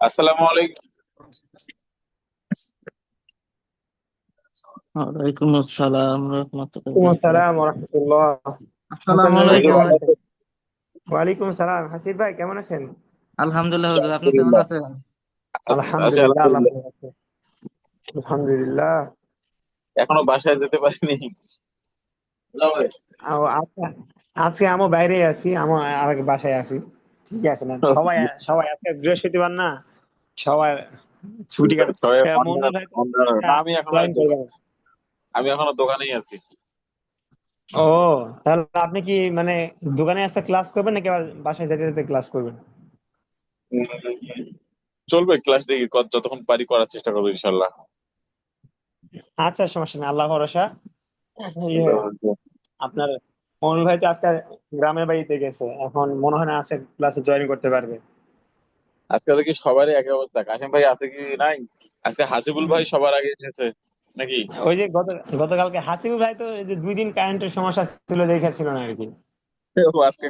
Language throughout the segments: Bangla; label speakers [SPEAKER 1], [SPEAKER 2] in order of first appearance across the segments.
[SPEAKER 1] আসসালামু আলাইকুম।
[SPEAKER 2] ওয়ালাইকুম আসসালাম রহমতুল্লাহি ওয়া
[SPEAKER 3] আসসালাম
[SPEAKER 2] বারাকাতুহু।
[SPEAKER 3] রহমতুল্লাহ। হাসান
[SPEAKER 2] আসসালামু
[SPEAKER 3] ভাই
[SPEAKER 2] আলাইকুম।
[SPEAKER 3] কেমন আছেন? ওয়ালাইকুম সালাম। হাসিব ভাই কেমন আছেন?
[SPEAKER 2] আলহামদুলিল্লাহ হুজুর, আপনি কেমন
[SPEAKER 1] আলহামদুলিল্লাহ।
[SPEAKER 2] আছেন?
[SPEAKER 1] আছি
[SPEAKER 3] আলহামদুলিল্লাহ, আল্লাহ
[SPEAKER 1] আলহামদুলিল্লাহ।
[SPEAKER 3] ভালো আছে। আলহামদুলিল্লাহ।
[SPEAKER 1] এখনো বাসায় যেতে পারিনি।
[SPEAKER 3] আচ্ছা, আজকে আমও বাইরে আছি, আমও আরেক বাসায় আছি। ঠিক আছে না, সবাই সবাই আজকে বৃহস্পতিবার না, সবাই ছুটি কাটে।
[SPEAKER 1] সবাই
[SPEAKER 3] মঞ্জুর ভাই তো
[SPEAKER 1] না, আমি এখনো
[SPEAKER 3] জয়েন করবেন।
[SPEAKER 1] দোকানেই আছি।
[SPEAKER 3] ও, তাহলে আপনি কি মানে দোকানে আসতে ক্লাস করবেন নাকি আবার বাসায় যেতে যেতে ক্লাস করবেন?
[SPEAKER 1] চলবে ক্লাস দেখি যতক্ষণ পারি করার চেষ্টা করবো ইনশাল্লাহ।
[SPEAKER 3] আচ্ছা, সমস্যা নেই, আল্লাহ ভরসা। ইয়ে, আপনার মনির ভাই তো আজকে গ্রামের বাড়িতে গেছে, এখন মনে হয় না আছে ক্লাসে জয়েন করতে পারবে।
[SPEAKER 1] আজকে দেখি সবারই একই অবস্থা। কাশিম ভাই আছে কি নাই? আজকে হাসিবুল ভাই সবার আগে এসেছে নাকি?
[SPEAKER 3] ওই যে গতকালকে হাসিবুল ভাই তো এই যে 2 দিন কারেন্টের সমস্যা ছিল, দেখেছিল না আর কি।
[SPEAKER 1] ও আজকে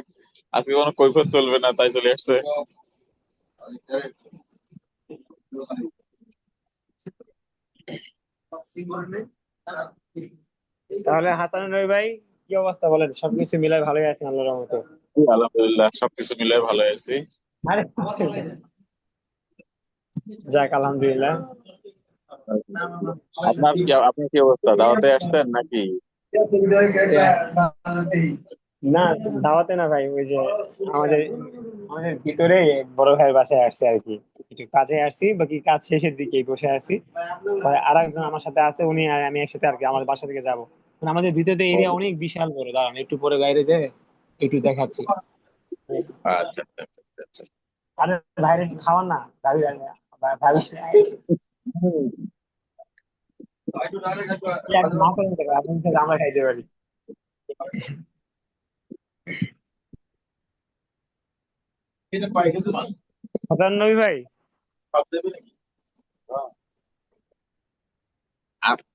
[SPEAKER 1] আজকে কোনো কৈফিয়ত চলবে না তাই চলে আসছে।
[SPEAKER 3] তাহলে হাসানুল ভাই, কি অবস্থা বলেন? সবকিছু মিলাই ভালোই আছেন আল্লাহর রহমতে?
[SPEAKER 1] আলহামদুলিল্লাহ, সবকিছু মিলে ভালো আছি।
[SPEAKER 3] আরে, যাক আলহামদুলিল্লাহ।
[SPEAKER 1] আপনার কি অবস্থা? দাওয়াতে আসছেন নাকি?
[SPEAKER 3] না, দাওয়াতে না ভাই, ওই যে আমাদের আমাদের ভিতরে বড় ভাইয়ের বাসায় আসছে আর কি। একটু কাজে আসছি, বাকি কাজ শেষের দিকে বসে আছি। আর একজন আমার সাথে আছে, উনি আর আমি একসাথে আর কি আমাদের বাসা থেকে যাবো। মানে আমাদের ভিতরে এরিয়া অনেক বিশাল বড়, দাঁড়ান একটু পরে বাইরে যে একটু দেখাচ্ছি।
[SPEAKER 1] আচ্ছা আচ্ছা আচ্ছা আচ্ছা।
[SPEAKER 3] আরে, বাইরে একটু খাওয়ান না, ভাবি ভাবি এক না করেন কেন? আপনার সাথে আমরা খাইতে পারি। হাসান নবী ভাই।
[SPEAKER 1] আপ-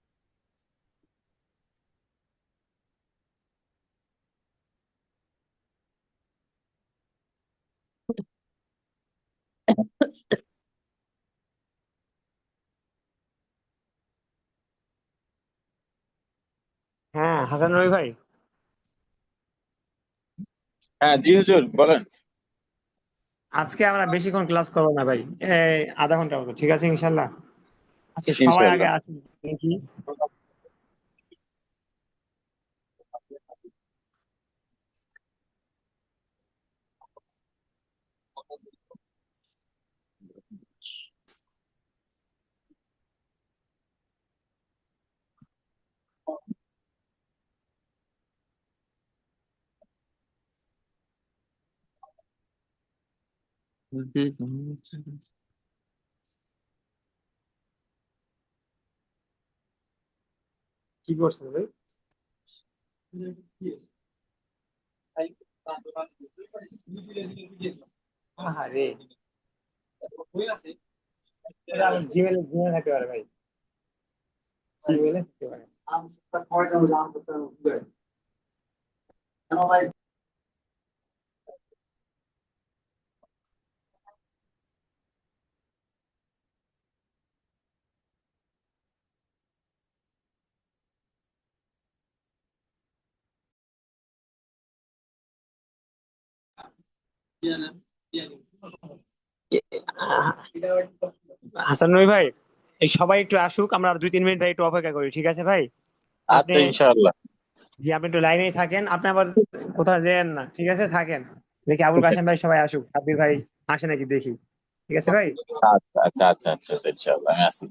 [SPEAKER 3] হ্যাঁ, হাসান নবী ভাই।
[SPEAKER 1] হ্যাঁ জি হুজুর বলেন।
[SPEAKER 3] আজকে আমরা বেশিক্ষণ ক্লাস করবো না ভাই, আধা ঘন্টা মতো, ঠিক আছে ইনশাল্লাহ? আচ্ছা, সবাই আগে
[SPEAKER 1] ইনশাল্লাহ।
[SPEAKER 3] আসুন দেখি। কি করছেন ভাই? আরে, এটা আমার জিমেলে জিমে থাকতে পারে ভাই, জিমেলে থাকতে পারে। হাসান নবী ভাই, এই সবাই একটু আসুক, আমরা আর 2-3 মিনিট ভাই একটু অপেক্ষা করি, ঠিক আছে ভাই? আপনি,
[SPEAKER 1] আচ্ছা ইনশাআল্লাহ।
[SPEAKER 3] জি, আপনি একটু লাইনেই থাকেন, আপনি আবার কোথাও যেন না, ঠিক আছে? থাকেন, দেখি আবুল কাশেম ভাই সবাই আসুক, আবির ভাই আসে নাকি দেখি। ঠিক আছে ভাই।
[SPEAKER 1] আচ্ছা আচ্ছা আচ্ছা আচ্ছা আচ্ছা, ইনশাআল্লাহ আমি আছি।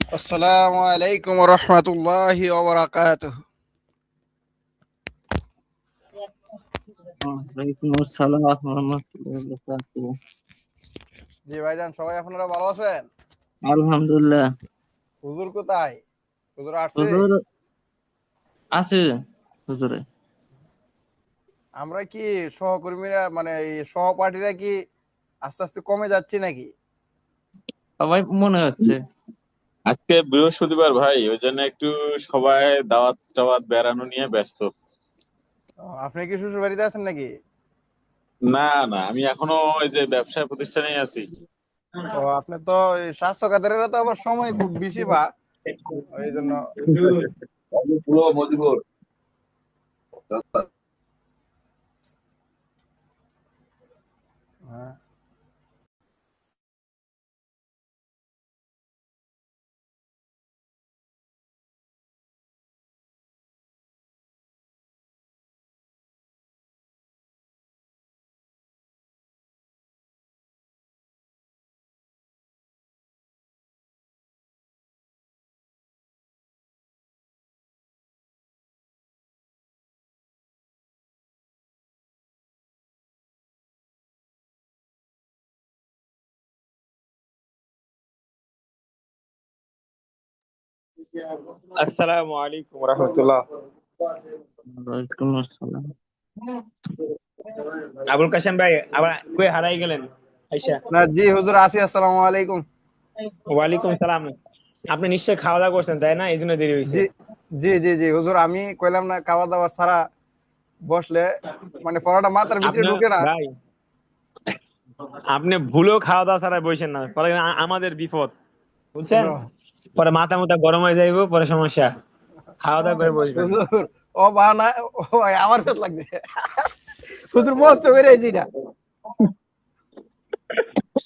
[SPEAKER 4] السلام عليكم ورحمة الله وبركاته.
[SPEAKER 2] ওয়ালাইকুম আসসালাম রাহমাতুল্লাহি ওয়া বারাকাতুহু।
[SPEAKER 4] জি ভাইজান, সবাই আপনারা ভালো আছেন?
[SPEAKER 2] আলহামদুলিল্লাহ।
[SPEAKER 4] হুজুর কোথায়? হুজুর আসছে?
[SPEAKER 2] হুজুর আছে হুজুরে।
[SPEAKER 4] আমরা কি সহকর্মীরা মানে এই সহপাঠীরা কি আস্তে আস্তে কমে যাচ্ছি নাকি?
[SPEAKER 2] সবাই মনে হচ্ছে।
[SPEAKER 1] আজকে বৃহস্পতিবার ভাই, ওই জন্য একটু সবাই দাওয়াত টাওয়াত বেড়ানো নিয়ে ব্যস্ত।
[SPEAKER 4] আপনি কি শ্বশুর বাড়িতে আছেন নাকি?
[SPEAKER 1] না না, আমি এখনো ওই যে ব্যবসা প্রতিষ্ঠানেই আছি।
[SPEAKER 4] ও, আপনি তো এই স্বাস্থ্য খাতের তো আবার সময় খুব বেশি পা, এই জন্য। হ্যাঁ।
[SPEAKER 3] আসসালামু আলাইকুম রহমতুল্লাহ।
[SPEAKER 2] ওয়ালাইকুম আসসালাম।
[SPEAKER 3] আবুল কাশেম ভাই আবার কই হারাই গেলেন আইসা?
[SPEAKER 4] না জি হুজুর আছি, আসসালামু আলাইকুম।
[SPEAKER 3] ওয়ালাইকুম সালাম। আপনি নিশ্চয়ই খাওয়া দাওয়া করছেন তাই না, এই জন্য দেরি হয়েছে।
[SPEAKER 4] জি জি জি জি হুজুর, আমি কইলাম না খাবার দাবার ছাড়া বসলে মানে পড়াটা মাথার ভিতরে
[SPEAKER 3] আপনার
[SPEAKER 4] ঢুকে না।
[SPEAKER 3] ভাই, আপনি ভুলেও খাওয়া দাওয়া ছাড়া বসেন না, পরে আমাদের বিপদ, বুঝছেন?
[SPEAKER 4] কেন
[SPEAKER 3] পরে মাথা মুথা গরম হয়ে যাইবো, পরে সমস্যা। খাওয়া দাওয়া করে বসবেন।
[SPEAKER 4] হুজুর? ও বাহানা, ও আমার পেট লাগছে হুজুর, মস্ত করে আইছি না।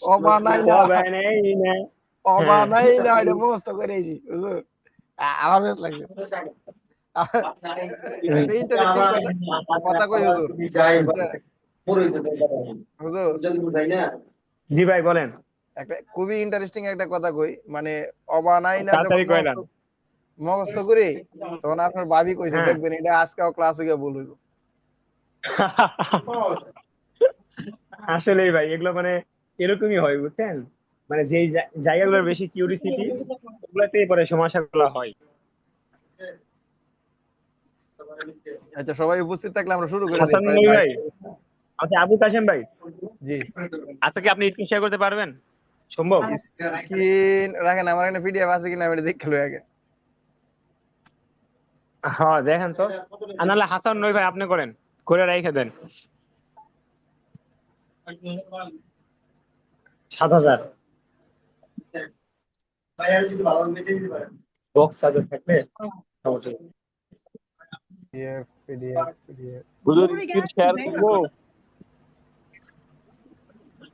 [SPEAKER 4] ও বাহানাই না,
[SPEAKER 3] তবে নেই না।
[SPEAKER 4] ও
[SPEAKER 3] হ্যাঁ।
[SPEAKER 4] বাহানাই না, এটা মস্ত করে আইছি হুজুর। আমার পেট লাগছে। একটা ইন্টারেস্টিং কথা কথা কই হুজুর, বুঝছেন? হুজুর
[SPEAKER 3] জি ভাই বলেন,
[SPEAKER 4] একটা খুবই ইন্টারেস্টিং একটা কথা কই, মানে অবানাই না যখন
[SPEAKER 3] তাড়াতাড়ি কইলাম।
[SPEAKER 4] মুখস্থ করি, তখন আপনার ভাবি কইছে
[SPEAKER 3] হ্যাঁ।
[SPEAKER 4] দেখবেন এটা আজকেও ক্লাসে গিয়ে বলইব।
[SPEAKER 3] আসলেই ভাই এগুলো মানে এরকমই হয়, বুঝছেন? মানে যেই জায়গাগুলোর বেশি কিউরিসিটি, ওগুলাতেই পরে সমস্যাগুলো হয়।
[SPEAKER 4] আচ্ছা, সবাই উপস্থিত থাকলে আমরা শুরু করে দেই,
[SPEAKER 3] হাসান
[SPEAKER 4] প্রায়
[SPEAKER 3] নবী
[SPEAKER 4] 22
[SPEAKER 3] ভাই, আচ্ছা আবু কাশেম ভাই,
[SPEAKER 4] জি।
[SPEAKER 3] আচ্ছা কি আপনি স্ক্রিন শেয়ার করতে পারবেন? সম্ভব?
[SPEAKER 4] স্ক্রিন রাখেন, আমার এখানে পিডিএফ আছে কিনা আমি এটা দেখে লই আগে।
[SPEAKER 3] হ্যাঁ দেখেন তো, আর নাহলে হাসান নবী ভাই আপনি করেন, করে রেখে দেন। 7,000 বক্স চার্জার থাকলে সমস্যা নেই।
[SPEAKER 4] পিডিএফ পিডিএফ পিডিএফ
[SPEAKER 1] হুজুর স্ক্রিন শেয়ার করবো?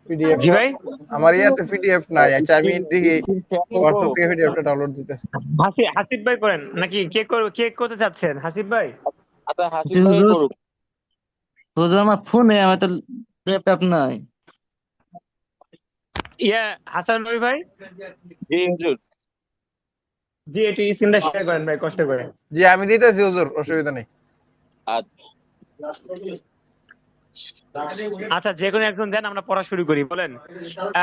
[SPEAKER 4] পিডিএফ
[SPEAKER 3] জি ভাই,
[SPEAKER 4] আমার ইয়াতে পিডিএফ নাই। আচ্ছা আমি দেখি
[SPEAKER 1] স্ক্রিন শেয়ার করবো?
[SPEAKER 4] হোয়াটসঅ্যাপ থেকে পিডিএফটা ডাউনলোড দিতেছি।
[SPEAKER 3] হাসিব ভাই করেন নাকি কে করতে চাচ্ছেন হাসিব ভাই?
[SPEAKER 1] আচ্ছা
[SPEAKER 2] জি
[SPEAKER 1] হাসিব ভাই
[SPEAKER 2] হুজুর,
[SPEAKER 1] করুক।
[SPEAKER 2] হুজুর আমার ফোনে আমার তো ল্যাপটপ নাই।
[SPEAKER 3] ইয়া হাসান নবী ভাই,
[SPEAKER 1] জি হুজুর।
[SPEAKER 3] জি একটু স্ক্রিনটা শেয়ার করেন ভাই, কষ্ট করে।
[SPEAKER 4] জি আমি দিতেছি হুজুর, অসুবিধা নেই।
[SPEAKER 3] আচ্ছা যে কোনো একজন দেন, আমরা পড়া শুরু করি, বলেন।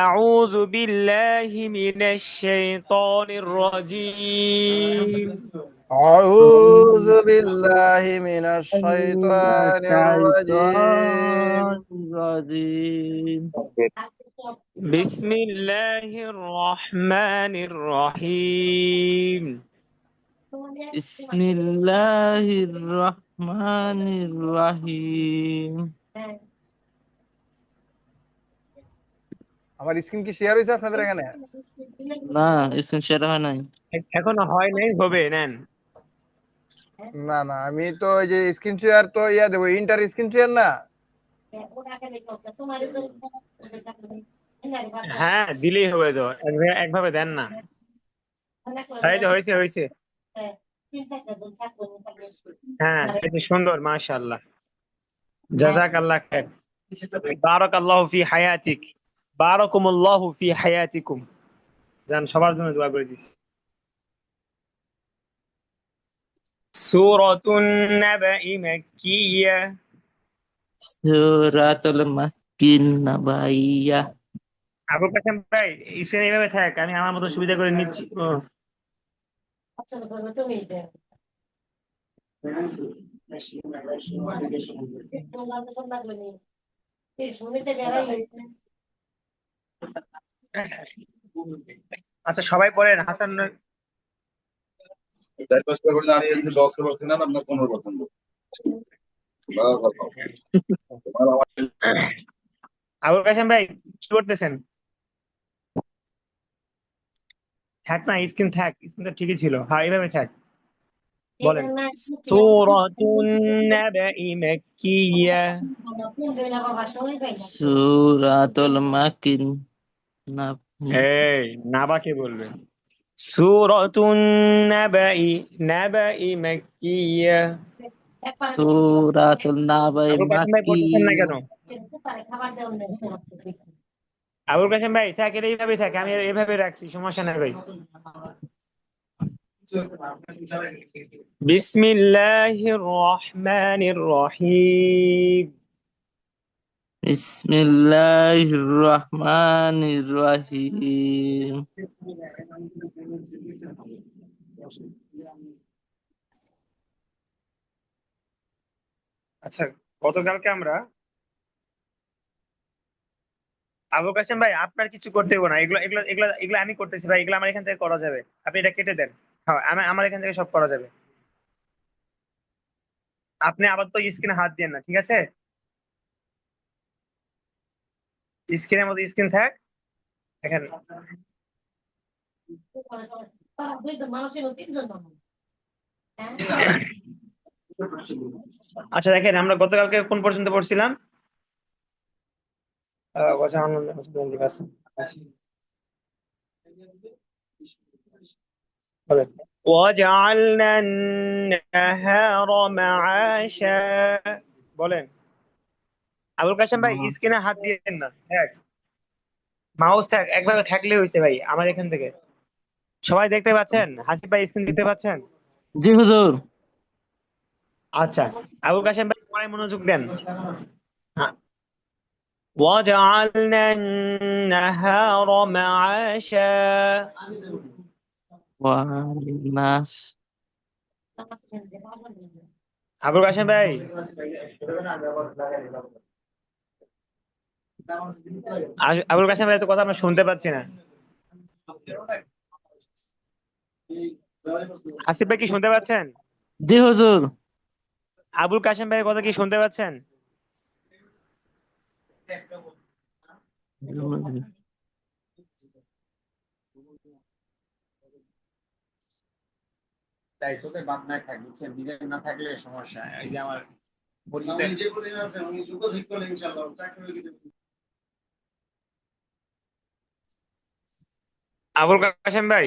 [SPEAKER 3] আউযু বিল্লাহি মিনাশ শাইতানির রাজীম।
[SPEAKER 4] আউযু বিল্লাহি মিনাশ শাইতানির রাজিম।
[SPEAKER 2] শাইতানির রাজিম।
[SPEAKER 3] বিসমিল্লাহির রহমানির রহিম।
[SPEAKER 2] বিসমিল্লাহির রহমানির রহিম।
[SPEAKER 4] আমার স্ক্রিন কি শেয়ার হইছে আপনাদের এখানে?
[SPEAKER 2] না, স্ক্রিন শেয়ার হয় নাই।
[SPEAKER 3] এখনো হয় নাই, হবে, নেন।
[SPEAKER 4] না না, আমি তো ওই যে স্ক্রিন শেয়ার তো ইয়া দেবো, ইন্টার স্ক্রিন শেয়ার না।
[SPEAKER 3] হ্যাঁ দিলেই হবে তো, একভাবে দেন না। এই যে হয়েছে হয়েছে। হ্যাঁ এই যে সুন্দর, মাশাআল্লাহ, জাযাকাল্লাহ খাইর, বারাকাল্লাহু ফি হায়াতিক, বারাকাতুল্লাহু ফি হায়াতিকুম। জান সবার জন্য দোয়া করে দিছি। সূরাতুন নাবাই মাক্কিয়া।
[SPEAKER 2] সূরাতুল মাক্কিয়াহ।
[SPEAKER 3] আবুল কাসেম ভাই ইসেন এইভাবে থাক, আমি আমার মতো সুবিধা করে নিচ্ছি। ও, আচ্ছা সবাই পড়েন। হাসান
[SPEAKER 5] চার পাঁচটা করে আমি যদি 10% নেন আপনার 15% দেবো।
[SPEAKER 3] আবুল কাসেম ভাই কি করতেছেন? থাক না, স্ক্রিন থাক, স্ক্রিন তো ঠিকই ছিল, হ্যাঁ এইভাবে থাক, বলেন। সূরাতুন নাবাই মাক্কিয়া।
[SPEAKER 2] সূরাতুল মাকিন না।
[SPEAKER 3] এই নাবাকে বলবেন। সূরাতুন নাবাই, নাবাই মাক্কিয়া।
[SPEAKER 2] সূরাতুল নাবাই
[SPEAKER 3] আবুল কাসেম ভাই পড়তেছেন না
[SPEAKER 2] মাক্কিয়্যাহ।
[SPEAKER 3] কেন? আবুল কাসেম ভাই থাক, এটা এইভাবে থাকে, আমি এইভাবে রাখছি, সমস্যা নাই ভাই। বিসমিল্লাহির রহমানির রহিম।
[SPEAKER 2] বিসমিল্লাহির রহমানির রহিম।
[SPEAKER 3] আচ্ছা, গতকালকে আমরা আবুল কাসেম ভাই আপনার কিছু করতে হবে না, এগুলো এগুলো এগুলো এগুলো আমি করতেছি ভাই, এগুলো আমার এখান থেকে করা যাবে, আপনি এটা কেটে দেন। হ্যাঁ, আমার এখান থেকে সব করা যাবে। আপনি আবার তো স্ক্রিনে হাত দিয়েন না, ঠিক আছে? স্ক্রিনের মধ্যে স্ক্রিন থাক। দেখেন, আচ্ছা দেখেন আমরা গতকালকে কোন পর্যন্ত পড়ছিলাম? কথা আচ্ছা, বলেন। وجعلنا النهار معاشا। বলেন। আবুল কাসেম ভাই স্ক্রিনে হাত দিয়েন না, দেখ মাউস থাক একভাবে থাকলে হয়েছে ভাই আমার এখান থেকে। সবাই দেখতে পাচ্ছেন? হাসিব ভাই স্ক্রিন দেখতে পাচ্ছেন?
[SPEAKER 2] জি হুজুর।
[SPEAKER 3] আচ্ছা, আবুল কাসেম ভাই পড়ায় মনোযোগ দেন। হ্যাঁ। وجعلنا النهار معاشا।
[SPEAKER 2] ওয়ান্নাস।
[SPEAKER 3] আবুল কাসেম ভাই, আবুল কাসেম ভাই তো কথা আমরা শুনতে পাচ্ছি না। আসিফ ভাই কি শুনতে পাচ্ছেন?
[SPEAKER 2] জি হুজুর।
[SPEAKER 3] আবুল কাসেম ভাইয়ের কথা কি শুনতে পাচ্ছেন? তাই চোখে বাদ না থাক, বুঝছেন? নিজের না থাকলে সমস্যা। এই যে আমার আবুল কাসেম ভাই,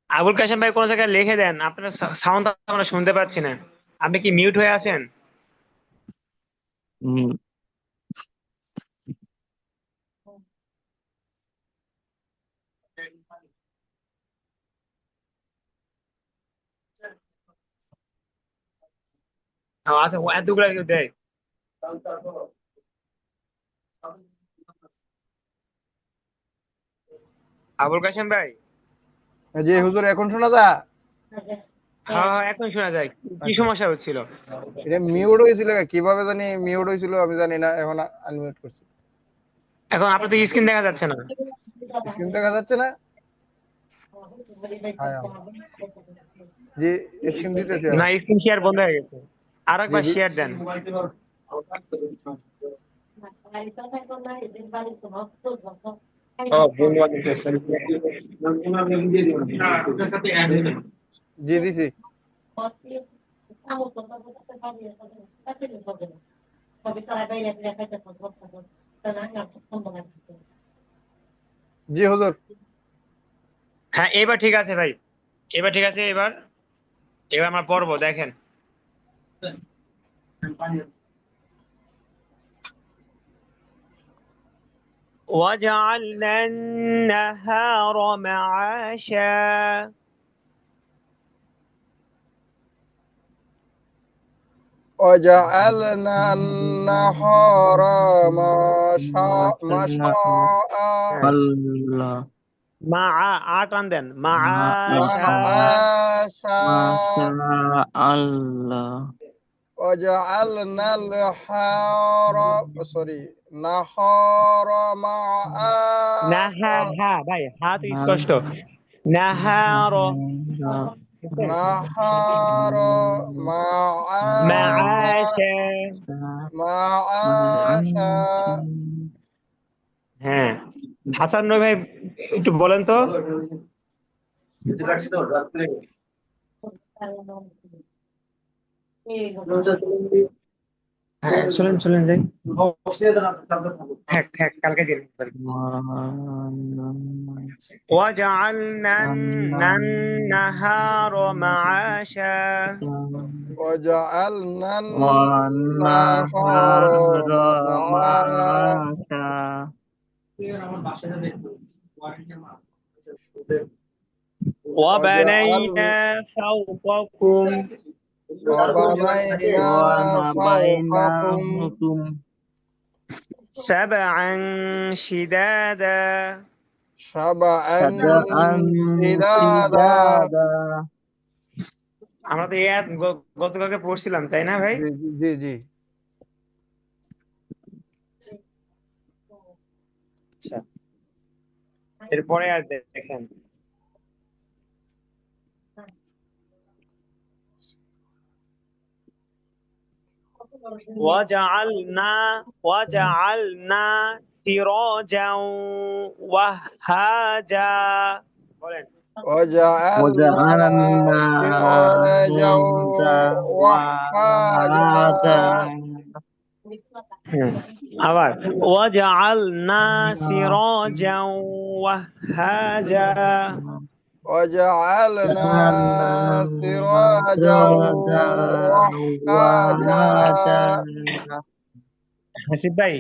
[SPEAKER 3] আবুল কাসেম ভাই কোন জায়গায় লিখে দেন, আপনার সাউন্ড আমরা শুনতে পাচ্ছি না। আপনি কি মিউট হয়ে আছেন?
[SPEAKER 2] হুম।
[SPEAKER 3] আচ্ছা, ও এতগুলা কেউ দেয়? আবুল কাসেম ভাই,
[SPEAKER 4] জি হুজুর, এখন শোনা যায়?
[SPEAKER 3] হ্যাঁ হ্যাঁ এখন শোনা যায়। কি
[SPEAKER 4] আচ্ছা,
[SPEAKER 3] সমস্যা হচ্ছিল?
[SPEAKER 4] এটা মিউট হয়েছিল, কিভাবে জানি মিউট হয়েছিল, আমি জানি না, এখন আনমিউট করছি।
[SPEAKER 3] এখন আপনার তো স্ক্রিন দেখা যাচ্ছে না।
[SPEAKER 4] স্ক্রিন দেখা যাচ্ছে না? হায় আল্লাহ। জি, স্ক্রিন দিতেছি
[SPEAKER 3] না,
[SPEAKER 4] এখন।
[SPEAKER 3] স্ক্রিন শেয়ার বন্ধ হয়ে গেছে, আর
[SPEAKER 4] জি
[SPEAKER 3] একবার শেয়ার দেন। ও বন্ধু
[SPEAKER 4] জি দিছি। জি হুজুর।
[SPEAKER 3] হ্যাঁ এবার ঠিক আছে ভাই, এবার ঠিক আছে। এবার এবার আমরা পড়বো, দেখেন। وجعلنا النهار معاشا।
[SPEAKER 4] وجعلنا النهار مشاء
[SPEAKER 2] আল্লাহ।
[SPEAKER 3] মা টান দেন, মাআশা।
[SPEAKER 4] معاشا
[SPEAKER 2] মাশা আল্লাহ।
[SPEAKER 4] وجعلنا نهار
[SPEAKER 3] না হ্যাঁ
[SPEAKER 4] معاشا
[SPEAKER 3] হ্যাঁ ভাই, হা তো স্পষ্ট। নাহার
[SPEAKER 4] نهار
[SPEAKER 3] মাআশা।
[SPEAKER 4] معاشا
[SPEAKER 3] হ্যাঁ, হাসান নয় ভাই, একটু বলেন তো। হ্যাঁ চলেন চলেন যাই। থাক থাক, কালকে দিন। وجعلنا النهار معاشا।
[SPEAKER 4] وجعلنا النهار
[SPEAKER 2] والنهر
[SPEAKER 4] معاشا
[SPEAKER 2] معاشا
[SPEAKER 4] وجعل
[SPEAKER 3] وبنينا فوقكم
[SPEAKER 4] وبنينا فوقكم
[SPEAKER 2] وبينهم
[SPEAKER 3] سبعا شدادا
[SPEAKER 4] سبعا
[SPEAKER 2] سبعا
[SPEAKER 4] شدادا
[SPEAKER 2] شدادا
[SPEAKER 3] আমরা তো এই আয়াত গতকালকে পড়ছিলাম তাই না ভাই?
[SPEAKER 4] জি জি জি
[SPEAKER 3] আচ্ছা, এরপরে আর দেখেন وجعلنا سراجا وهاجا বলেন
[SPEAKER 4] وجعلنا
[SPEAKER 2] وجعلنا
[SPEAKER 4] سراجا
[SPEAKER 2] سراجا
[SPEAKER 4] وهاجا
[SPEAKER 2] وهاجا
[SPEAKER 3] আবার وجعلنا سراجا وهاجا
[SPEAKER 4] وجعلنا
[SPEAKER 2] وجعلنا
[SPEAKER 4] سراجا
[SPEAKER 2] سراجا
[SPEAKER 4] وهاجا
[SPEAKER 2] وهاجا
[SPEAKER 3] হাসিব ভাই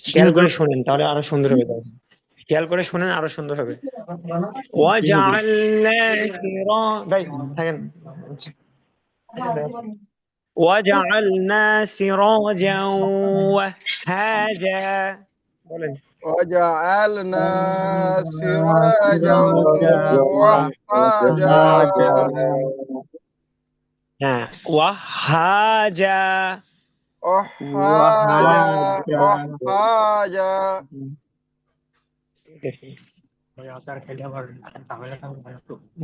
[SPEAKER 2] কি
[SPEAKER 3] খেয়াল করে
[SPEAKER 2] হুজুর?
[SPEAKER 3] শুনেন তাহলে আরো সুন্দর হবে তাহলে। খেয়াল করে শুনেন আরো সুন্দর হবে
[SPEAKER 2] কি হুজুর?
[SPEAKER 3] وجعلنا ভাই থাকেন وجعلنا سراجا وهاجا বলেন
[SPEAKER 4] وجعلنا سراجا
[SPEAKER 2] سراجا
[SPEAKER 4] وهاجا
[SPEAKER 2] وهاجا
[SPEAKER 3] হ্যাঁ ওয়াহাজা
[SPEAKER 4] وهاجا
[SPEAKER 2] وهاجا
[SPEAKER 4] وهاجا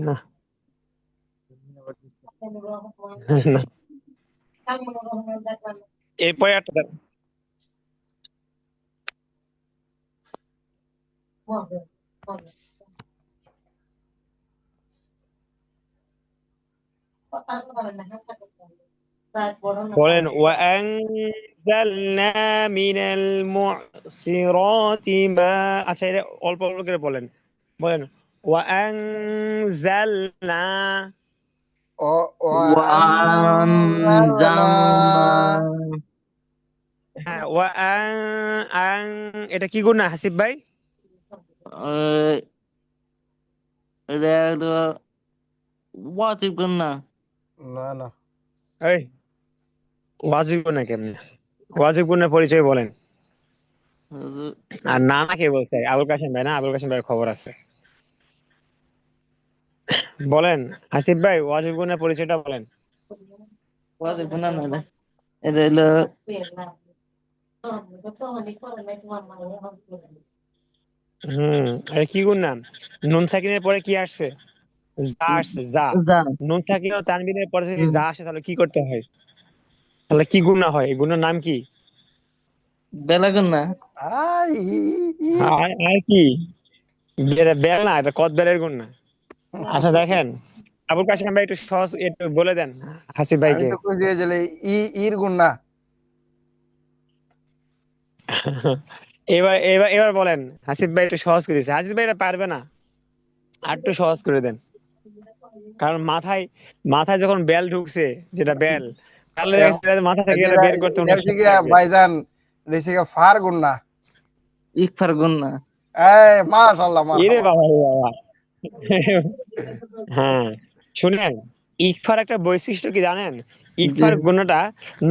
[SPEAKER 3] না না। এরপরে একটা দেখো। বলেন وأنزلنا من المعصرات ماء আচ্ছা এটা অল্প অল্প করে বলেন বলেন وأنزلنا
[SPEAKER 4] وأنزلنا
[SPEAKER 2] وأنزلنا
[SPEAKER 3] হ্যাঁ এটা কি গুণ না হাসিব ভাই?
[SPEAKER 2] এটা একটা ওয়াজিব গুণ না?
[SPEAKER 4] না না
[SPEAKER 3] এই ওয়াজিব গুণ না কেমনে? ওয়াজিব গুণের পরিচয় বলেন।
[SPEAKER 2] হুজুর,
[SPEAKER 3] আর না না কে বলছে? আবুল কাসেম ভাই না? আবুল কাসেম ভাইয়ের খবর আছে। বলেন হাসিব ভাই ওয়াজিব গুণের পরিচয়টা বলেন।
[SPEAKER 2] ওয়াজিব গুণ না এটা। এটা হলো
[SPEAKER 3] এটা কি গুণ নাম? নুন সাকিনের পরে কি আসছে? যা আসছে যা।
[SPEAKER 2] যা।
[SPEAKER 3] নুন সাকিন ও তানবিনের পরে যদি যা আসে তাহলে কি করতে হয়? তাহলে কি গুণ না হয়? এই গুণের নাম কি?
[SPEAKER 2] বেলা গুণ না?
[SPEAKER 4] আই
[SPEAKER 3] আর কি? বেল না, এটা কদ বেলের গুণ না। আচ্ছা দেখেন আবুল কাসেম ভাই একটু সহজ একটু বলে দেন হাসিব
[SPEAKER 4] আমি
[SPEAKER 3] ভাইকে।
[SPEAKER 4] তো কই দিয়ে গেলে ইর গুণ না
[SPEAKER 3] এবার বলেন হাসিব ভাই একটু সহজ করে দিচ্ছে। হাসিব ভাই এটা পারবে না, আর একটু সহজ করে দেন। কারণ মাথায় মাথায় যখন বেল ঢুকছে, যেটা বেল তাহলে দেখা যাচ্ছে মাথা থেকে এটা বের করতে
[SPEAKER 4] এটা
[SPEAKER 3] অনেক
[SPEAKER 4] হচ্ছে
[SPEAKER 3] সময়
[SPEAKER 4] গিয়া
[SPEAKER 3] লাগবে।
[SPEAKER 4] ভাইজান এটা হচ্ছে গিয়া ফার গুণ না
[SPEAKER 2] ইকফার গুণ না?
[SPEAKER 4] এই মাশাআল্লাহ
[SPEAKER 3] এরে
[SPEAKER 4] মারহাবা
[SPEAKER 3] বাবা রে বাবা। হ্যাঁ শুনেন, ইকফার একটা বৈশিষ্ট্য কি জানেন?
[SPEAKER 2] জি।
[SPEAKER 3] ইকফার গুণটা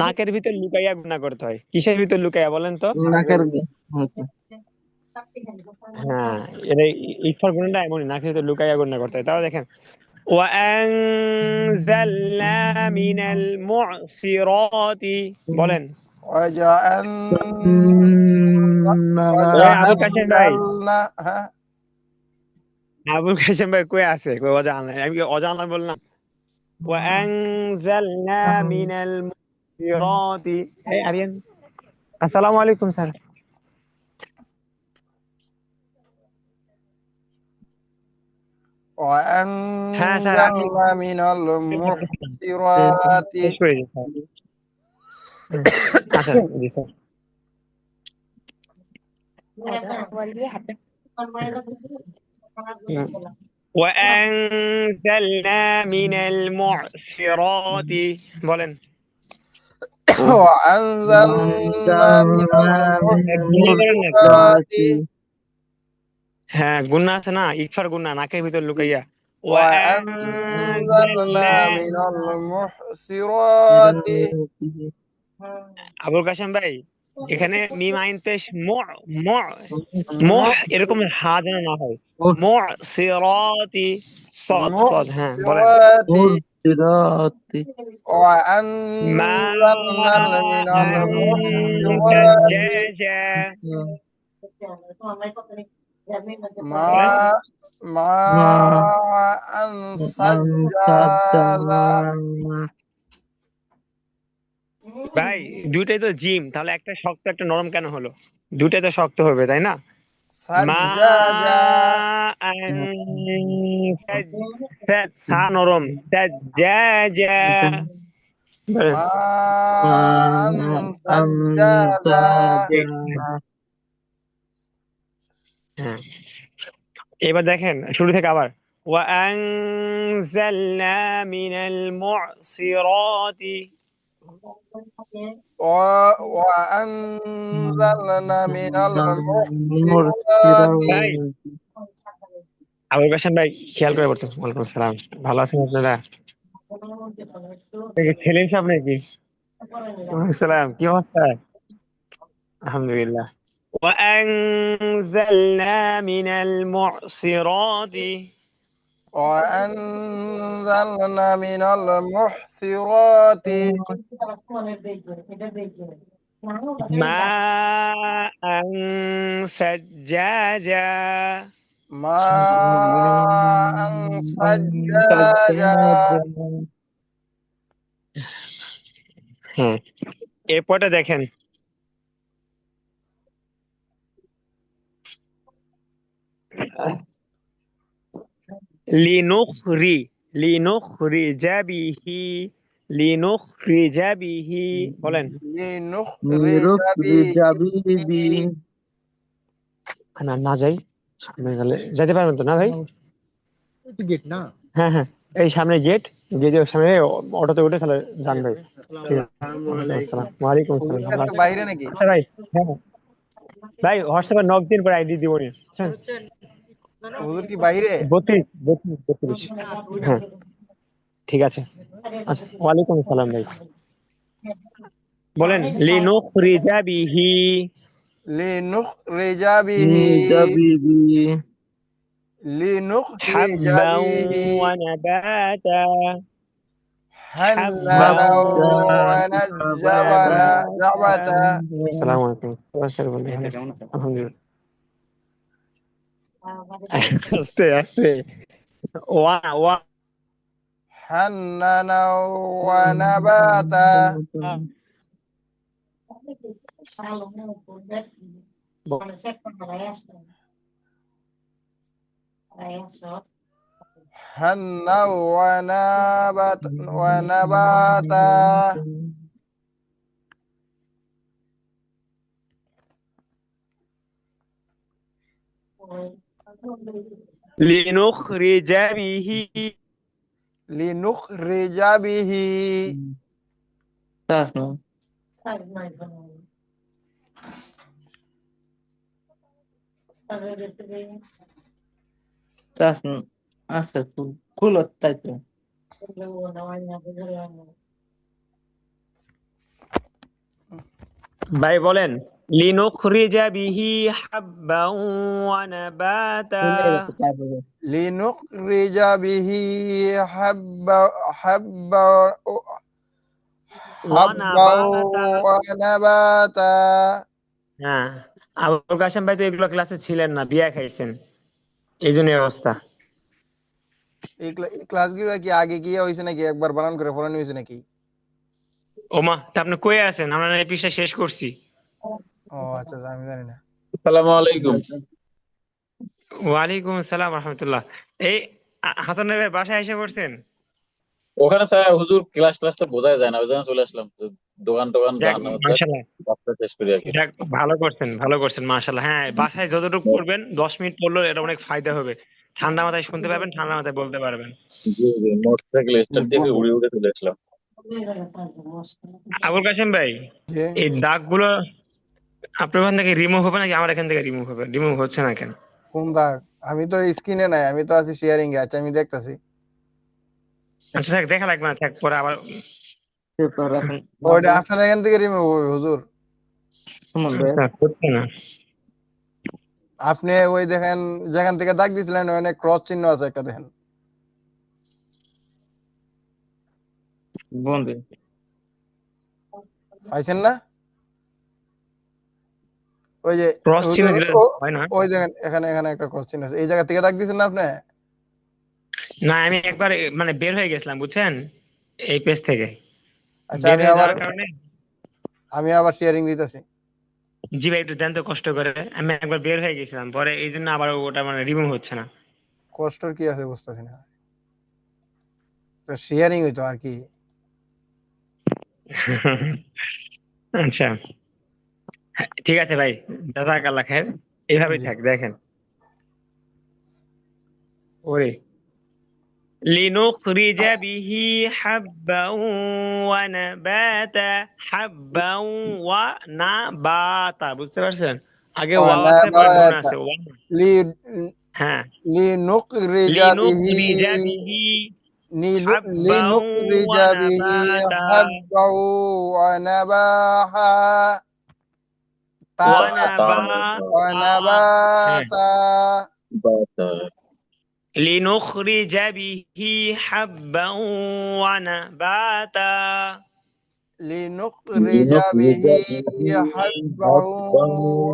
[SPEAKER 3] নাকের ভিতর লুকাইয়া গুণা করতে হয়। কিসের ভিতর লুকাইয়া বলেন তো?
[SPEAKER 2] নাকের গুণ। আচ্ছা।
[SPEAKER 3] হ্যাঁ, এটা ইকফার গুণটা এমনই, নাকের ভিতর লুকাইয়া গুণা করতে হয়। তাও দেখেন وأنزلنا من المعصرات বলেন। আবুল কাসেম ভাই,
[SPEAKER 4] وجعلنا হ্যাঁ
[SPEAKER 3] আবুল কাসেম ভাই কই আছে? কই অজানা? আমি কি অজানা বললাম? وأنزلنا من المعصرات। এই আরিয়ান, আসসালামু আলাইকুম স্যার। হ্যাঁ স্যার আমি
[SPEAKER 4] وأنزلنا من المحصرات
[SPEAKER 3] শেষ করে দিই স্যার। আচ্ছা জি স্যার। وأنزلنا من المعصرات বলেন।
[SPEAKER 4] وأنزلنا من
[SPEAKER 2] وأنزلنا من
[SPEAKER 3] গুণা করেন না একটু।
[SPEAKER 4] المحصرات
[SPEAKER 3] হ্যাঁ গুণা আছে না, ইকফার গুণা নাকের ভিতর লুকাইয়া।
[SPEAKER 4] وأنزلنا
[SPEAKER 3] وأنزلنا
[SPEAKER 4] من المحصرات
[SPEAKER 3] আবুল কাসেম ভাই এখানে মিম আইন পেশ ম এরকম হা যেন না হয়। সিরাতি সদ, হ্যাঁ বলেন।
[SPEAKER 4] মুহসিরাতি
[SPEAKER 2] মুরসিরাতি
[SPEAKER 3] মা
[SPEAKER 4] وأنزلنا من المحصرات
[SPEAKER 3] ثجاجا বলেন।
[SPEAKER 4] ماء ماء سجالا
[SPEAKER 3] ভাই দুইটাই তো জিম, তাহলে একটা শক্ত একটা নরম কেন হলো? দুইটাই তো শক্ত হবে তাই না? মা
[SPEAKER 4] سجاجا
[SPEAKER 3] সা নরম, সাজ্জাজা বলেন।
[SPEAKER 4] ماء سجالا
[SPEAKER 3] হ্যাঁ, এবার দেখেন শুরু থেকে আবার وأنزلنا من المعصرات
[SPEAKER 4] وأنزلنا من
[SPEAKER 3] ভাই
[SPEAKER 4] المحصرات
[SPEAKER 3] আবুল কাশেম ভাই খেয়াল করে পড়তে। ওয়ালাইকুম আসসালাম, ভালো আছেন আপনারা? ছেলেন সাহেব নাকি? ওয়ালাইকুম আসসালাম, কি অবস্থা? আলহামদুলিল্লাহ। وأنزلنا من المعصرات
[SPEAKER 4] وأنزلنا من المحصرات
[SPEAKER 3] ماء ثجاجا
[SPEAKER 4] ماء سجاجا
[SPEAKER 3] হ্যাঁ, এরপরটা দেখেন লিনুখরি লিনুখরিজা বিহি বলেন।
[SPEAKER 4] لنخرج به
[SPEAKER 3] না না যাই, সামনে গেলে যেতে পারবেন তো না ভাই? হ্যাঁ হ্যাঁ, এই সামনে গেট, গেটের সামনে অটোতে উঠে তাহলে যান ভাই। ঠিক আছে। ওয়ালাইকুম আসসালাম। ওয়ালাইকুম আসসালাম, ভালো
[SPEAKER 4] আজকে
[SPEAKER 3] আছেন?
[SPEAKER 4] বাইরে নাকি?
[SPEAKER 3] আচ্ছা ভাই, হ্যাঁ হ্যাঁ। ভাই হোয়াটসঅ্যাপে নক দিন পরে আইডি দিব নি, বুঝছেন?
[SPEAKER 4] হুজুর কি বাইরে?
[SPEAKER 3] 32 হ্যাঁ ঠিক আছে। আচ্ছা, ওয়ালাইকুম আসসালাম ভাই, বলেন। লিনুখরিজা বিহি
[SPEAKER 4] لنخرج به لنخرج
[SPEAKER 3] حبا
[SPEAKER 4] به
[SPEAKER 3] ونباتا حبا
[SPEAKER 4] حنانا ونجبنا جعبة
[SPEAKER 3] السلام عليكم। الحمدلله। আস্তে আস্তে ওয়া
[SPEAKER 4] حنانا ونباتا حنا ونباتا
[SPEAKER 3] لنخرج به
[SPEAKER 4] لنخرج به
[SPEAKER 2] আচ্ছা, খুলো তাই তো।
[SPEAKER 3] ভাই বলেন। লিনুখরিজা বিহি হাব্বান ওয়া নাবাতা
[SPEAKER 4] لنخرج به حبا حبا
[SPEAKER 3] ওয়া
[SPEAKER 4] حبا
[SPEAKER 3] নাবাতা।
[SPEAKER 4] ونباتا
[SPEAKER 3] হ্যাঁ, আবুল কাশেম ভাই তো এগুলো ক্লাসে ছিলেন না, বিয়া খাইছেন, এই জন্য এই অবস্থা।
[SPEAKER 4] এই ক্লাসগুলো কি আগে গিয়ে হয়েছে নাকি? একবার বানান করে ফলানো হয়েছে নাকি?
[SPEAKER 3] ওমা, তা আপনি কই আছেন? আমরা না এই পৃষ্ঠা শেষ করছি।
[SPEAKER 4] ও আচ্ছা আচ্ছা, আমি জানি না।
[SPEAKER 1] আসসালামু আলাইকুম।
[SPEAKER 3] ওয়ালাইকুম আসসালাম রাহমাতুল্লাহ। এই হাসান ভাই বাসায় এসে পড়ছেন?
[SPEAKER 1] ওখানে স্যার হুজুর ক্লাস তো বোঝাই যায় না, ওই জন্য চলে আসলাম যে দোকান টোকান
[SPEAKER 3] যাক
[SPEAKER 1] জানানো হচ্ছে,
[SPEAKER 3] মাশাআল্লাহ,
[SPEAKER 1] কাজটা শেষ করি আর কি।
[SPEAKER 3] যাক ভালো করছেন মাশাআল্লাহ। হ্যাঁ, বাসায় যতটুকু পড়বেন 10 মিনিট পড়লেও এটা অনেক ফায়দা হবে। ঠান্ডা মাথায় শুনতে পারবেন, ঠান্ডা মাথায় বলতে পারবেন।
[SPEAKER 1] জি জি, মোটরসাইকেল স্টার্ট দিয়ে উড়ে উড়ে চলে আসলাম।
[SPEAKER 3] আবুল কাশেম ভাই,
[SPEAKER 4] যে
[SPEAKER 3] এই দাগগুলো আপনার ওখান থেকে রিমুভ হবে নাকি আমার এখান থেকে রিমুভ হবে? রিমুভ হচ্ছে না কেন?
[SPEAKER 4] কোন দাগ? আমি তো স্ক্রিনে নাই, আমি তো আছি শেয়ারিং এ। আচ্ছা আমি দেখতাছি।
[SPEAKER 3] আচ্ছা থাক, দেখা লাগবে না, থাক, পরে আবার।
[SPEAKER 2] পেপার এখন
[SPEAKER 4] ওইটা আপনার এখান থেকে রিমুভ হবে হুজুর।
[SPEAKER 2] করছে না।
[SPEAKER 4] আপনি ওই দেখেন যেখান থেকে দাগ দিছিলেন ওখানে ক্রস চিহ্ন আছে একটা, দেখেন।
[SPEAKER 2] বন্ধু
[SPEAKER 4] পাইছেন না? ওই যে
[SPEAKER 2] ক্রস চিহ্ন দিলে
[SPEAKER 4] ও-
[SPEAKER 2] হয় না।
[SPEAKER 4] ওই দেখেন এখানে এখানে একটা ক্রস চিহ্ন আছে, এই জায়গা থেকে দাগ দিছেন না আপনি?
[SPEAKER 6] না আমি একবার মানে বের হয়ে গেছিলাম বুঝছেন, এই পেজ থেকে
[SPEAKER 4] আচ্ছা,
[SPEAKER 6] বের হয়ে যাওয়ার কারণে।
[SPEAKER 4] আমি আবার শেয়ারিং দিতেছি।
[SPEAKER 6] জি ভাই একটু দেন তো কষ্ট করে, আমি একবার বের হয়ে গেছিলাম পরে এই জন্য আবার ওটা মানে রিমুভ হচ্ছে না।
[SPEAKER 4] কষ্টর কি আছে বুঝতেছি না, শেয়ারিং হইতো আর কি।
[SPEAKER 6] আচ্ছা ঠিক আছে ভাই, জাযাকাল্লাহ খায়ের, এইভাবেই
[SPEAKER 4] জি।
[SPEAKER 6] থাক। দেখেন ওরে, لنخرج به حبا ونباتا حبا ونباتا, বুঝতে পারছেন? আগে ওয়াও আছে পরে নুন
[SPEAKER 4] ونبات
[SPEAKER 6] আছে, ওয়া না।
[SPEAKER 4] লি-
[SPEAKER 6] হ্যাঁ,
[SPEAKER 4] لنخرج به
[SPEAKER 6] لنخرج به حبا
[SPEAKER 4] لنخرج به
[SPEAKER 6] ونباتا
[SPEAKER 4] حبا ونباحا
[SPEAKER 6] ونباتا হ্যাঁ,
[SPEAKER 4] ونباتا
[SPEAKER 6] لنخرج به حبا ونباتا
[SPEAKER 4] لنخرج به حبا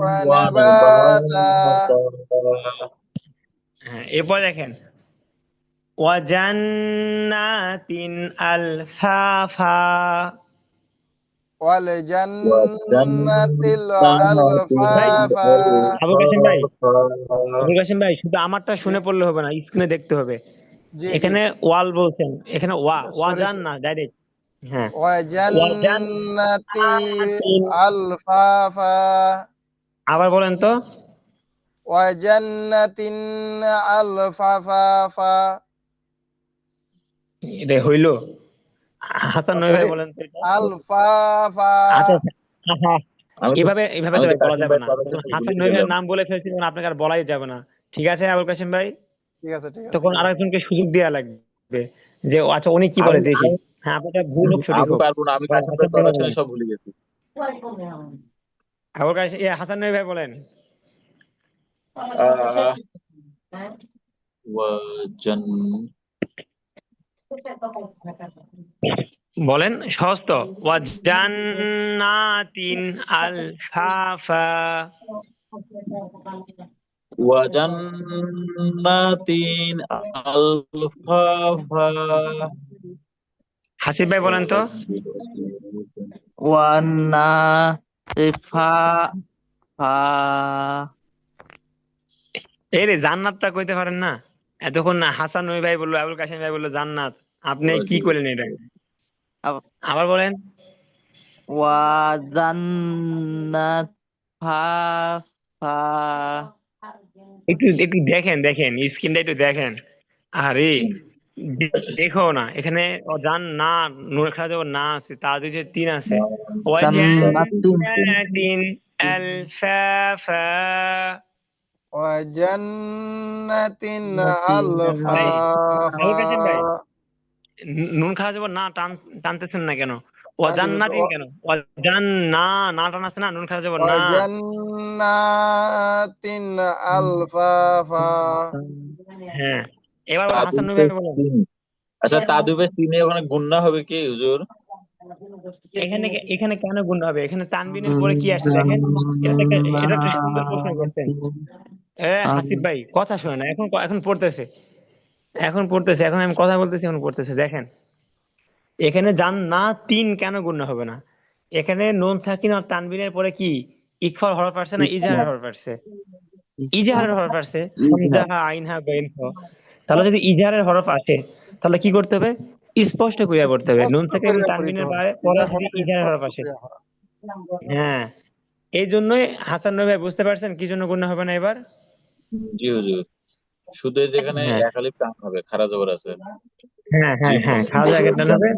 [SPEAKER 4] ونباتا
[SPEAKER 6] হ্যাঁ, এরপর দেখেন وجنات ألفافا
[SPEAKER 4] والجنة
[SPEAKER 6] ভাই
[SPEAKER 4] الألفافا
[SPEAKER 6] আবুল কাসিম ভাই, আবুল কাসিম ভাই শুধু আমারটা
[SPEAKER 4] জি
[SPEAKER 6] শুনে পড়লে হবে না, স্ক্রিনে দেখতে হবে।
[SPEAKER 4] জি জি
[SPEAKER 6] এখানে ওয়াল বলছেন, এখানে
[SPEAKER 4] সরি,
[SPEAKER 6] ওয়াজান না, ডাইরেক্ট। হ্যাঁ, ওয়াজান
[SPEAKER 4] وجنة ألفافا
[SPEAKER 6] আবার বলেন তো।
[SPEAKER 4] وجنة ألفافا
[SPEAKER 6] এটা হইলো? হাসান নবী ভাই
[SPEAKER 4] সরি,
[SPEAKER 6] বলেন তো এটা।
[SPEAKER 4] আলফাফা।
[SPEAKER 6] আচ্ছা আহা,
[SPEAKER 1] আমি তো
[SPEAKER 6] এভাবে এভাবে
[SPEAKER 1] আমি
[SPEAKER 6] তো
[SPEAKER 1] তো
[SPEAKER 6] ভাই বলা
[SPEAKER 1] কাশিম
[SPEAKER 6] যাবে
[SPEAKER 1] ভাই
[SPEAKER 6] না,
[SPEAKER 1] কথা
[SPEAKER 6] যখন
[SPEAKER 1] শুনে
[SPEAKER 6] হাসান
[SPEAKER 1] ভুলেই
[SPEAKER 6] নবী ভাইয়ের
[SPEAKER 1] গেলাম।
[SPEAKER 6] নাম বলে ফেলছি তখন আপনাকে আর বলাই যাবে না। ঠিক আছে আবুল কাসিম ভাই,
[SPEAKER 4] ঠিক আছে ঠিক আছে
[SPEAKER 6] তখন
[SPEAKER 4] ঠিক আছে।
[SPEAKER 6] আরেকজনকে সুযোগ দেওয়া লাগবে যে ও আচ্ছা উনি কি
[SPEAKER 1] আমি
[SPEAKER 6] বলে দেখি।
[SPEAKER 1] আমি
[SPEAKER 6] হ্যাঁ, আপনারটা ভুল হোক সঠিক
[SPEAKER 1] আমি
[SPEAKER 6] হোক।
[SPEAKER 1] পারবো না, আমি
[SPEAKER 6] বলেন,
[SPEAKER 1] কাশিম ভাই
[SPEAKER 6] হাসান নবী
[SPEAKER 1] কথা
[SPEAKER 6] ভাই
[SPEAKER 1] শুনে
[SPEAKER 6] বলেন।
[SPEAKER 1] সব ভুলে গেছি।
[SPEAKER 6] আবুল কাসিম হাসান নবী ভাই বলেন।
[SPEAKER 1] আহ ওয়াজান
[SPEAKER 6] বলেন সহজ তো, ওয়াজান্নাতিন আলফাফা।
[SPEAKER 1] ওয়াজান্নাতিন আলফাফা।
[SPEAKER 6] হাসিব ভাই বলেন তো।
[SPEAKER 2] ওয়ান্না ফা ফা
[SPEAKER 6] এই রে, জান্নাতটা কইতে পারেন না? এতক্ষণ না হাসান নবী ভাই বললো, আবুল কাসিম ভাই বললো জান্নাত, আপনি কি করলেন এটা?
[SPEAKER 2] আব-
[SPEAKER 6] আবার বলেন।
[SPEAKER 2] ওয়াজান্নাত ফা ফা
[SPEAKER 6] একটু একটু দেখেন দেখেন স্ক্রিনটা একটু দেখেন। আরে দেখো না, এখানে জান না, নূর খেলা যাবো না আছে, তা দুই যে তিন আছে।
[SPEAKER 2] জান্নাতুন
[SPEAKER 6] ওয়াজান্নাতিন আলফাফা।
[SPEAKER 4] وجنة
[SPEAKER 6] ভাই আবুল কাসিম ভাই,
[SPEAKER 4] ألفافا
[SPEAKER 6] নুন খাওয়া যাবো না টানতেছেন না কেন?
[SPEAKER 4] টানতেছে তো।
[SPEAKER 6] অজান্নাতিন কেন? অজান না, না টান আছে না, নুন খাওয়া যাবো না।
[SPEAKER 4] وجنات ألفافا
[SPEAKER 6] হ্যাঁ, এবার বলেন হাসান নবী
[SPEAKER 1] তাদুবে
[SPEAKER 6] ভাই বলেন।
[SPEAKER 1] তিন। আচ্ছা তাদুবে তিনে ওখানে গুন্না হবে কি হুজুর?
[SPEAKER 6] এখানে এখানে কেন গুণ হবে? এখানে তানবিনের পরে কি আসছে দেখেন। এটা একটা সুন্দর প্রশ্ন করছেন। হাসিব ভাই কথা শোনে না, এখন এখন পড়তেছে, এখন পড়তেছে, এখন আমি কথা বলতেছি, এখন পড়তেছে। দেখেন এখানে জান না তিন কেন গুণ হবে না? এখানে নুন সাকিন আর তানবিনের পরে কি ইকফার হরফ আসছে না ইজহারের হরফ আসছে? ইজহারের হরফ আসছে, হামজাহা আইনহা বাইন হ। তাহলে যদি ইজহারের হরফ আসে তাহলে কি করতে হবে? স্পষ্ট করিয়া পড়তে হবে। নুন
[SPEAKER 4] স্পষ্ট
[SPEAKER 6] সাকিন এবং
[SPEAKER 4] করে পড়িতে
[SPEAKER 6] তানবিনের
[SPEAKER 4] হবে,
[SPEAKER 6] পরে
[SPEAKER 4] ইজার
[SPEAKER 6] যদি
[SPEAKER 4] হরফে
[SPEAKER 6] ইজহারের হরফ
[SPEAKER 4] স্পষ্ট
[SPEAKER 6] আসে।
[SPEAKER 4] করে হয়।
[SPEAKER 6] হ্যাঁ, এই জন্যই হাসান নবী ভাই বুঝতে পারছেন কি জন্য গুণ হবে না এবার?
[SPEAKER 1] জি হুজুর, শুধু যেখানে
[SPEAKER 6] হ্যাঁ
[SPEAKER 1] এক আলিফ টান হবে, খারা জবর আছে।
[SPEAKER 6] হ্যাঁ হ্যাঁ
[SPEAKER 1] জিম
[SPEAKER 6] হ্যাঁ,
[SPEAKER 1] হবে,
[SPEAKER 6] খাওয়া জায়গা টান হবে।
[SPEAKER 1] জান।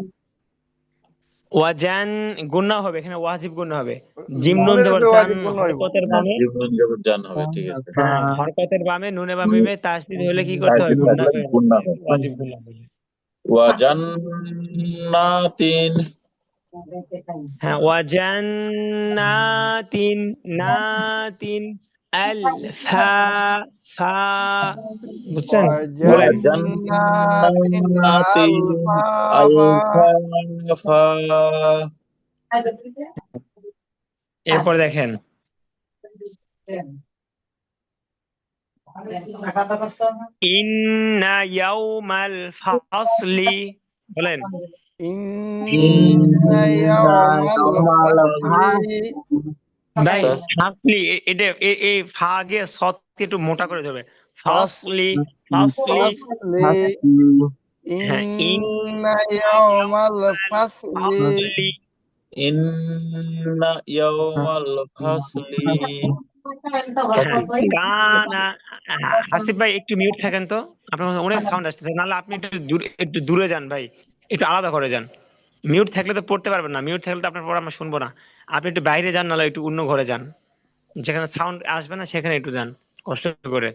[SPEAKER 6] ওয়াজান গুণা হবে, এখানে ওয়াজিব গুণা হবে। জিম নুন
[SPEAKER 4] নুনের
[SPEAKER 6] জবর
[SPEAKER 4] উপরে
[SPEAKER 6] জান,
[SPEAKER 4] ওয়াজিব গুণ হইব।
[SPEAKER 6] হরকতের
[SPEAKER 1] হ্যাঁ,
[SPEAKER 6] বামে।
[SPEAKER 1] জিম নুন জবর জান হবে, ঠিক আছে।
[SPEAKER 6] হ্যাঁ, হরকতের বামে নুনে বামে তাসদিদ হলে কি করতে হবে?
[SPEAKER 1] তাসদিদ
[SPEAKER 6] গুণা
[SPEAKER 1] থাকলে
[SPEAKER 6] করে
[SPEAKER 1] গুন্না
[SPEAKER 6] হবে,
[SPEAKER 1] হবে।
[SPEAKER 6] ওয়াজিব গুণা হবে।
[SPEAKER 1] ওয়াজান্নাতিন
[SPEAKER 6] হ্যাঁ, ওয়াজান্নাতিন নাতিন আল ফা ফা বুঝছেন? বলেন।
[SPEAKER 4] وجنات
[SPEAKER 1] وجنات
[SPEAKER 4] ألفافا
[SPEAKER 1] ألفافا
[SPEAKER 6] এরপর দেখেন ইন্না ইয়াউমাল ফাসলি বলেন।
[SPEAKER 4] إن يوم الفصل
[SPEAKER 6] ভাই ফাসলি এটা এই ফা গে সৎকে একটু মোটা করে ধরবে। ফাসলি ফাসলি
[SPEAKER 4] فصل
[SPEAKER 6] হ্যাঁ
[SPEAKER 4] إن يوم الفصل
[SPEAKER 6] ফাসলি
[SPEAKER 1] إن يوم الفصل
[SPEAKER 6] হ্যাঁ কানা হাসিব ভাই একটু মিউট থাকেন তো, আপনার মধ্যে অনেক সাউন্ড আসতেছে, নাহলে আপনি একটু দূরে যান ভাই, একটু আলাদা করে যান। মিউট থাকলে তো পড়তে পারবেন না, মিউট থাকলে তো আপনার পড়া আমরা শুনবো না। আপনি একটু বাইরে যান, নাহলে একটু অন্য ঘরে যান, যেখানে সাউন্ড আসবে না সেখানে একটু যান কষ্ট করে।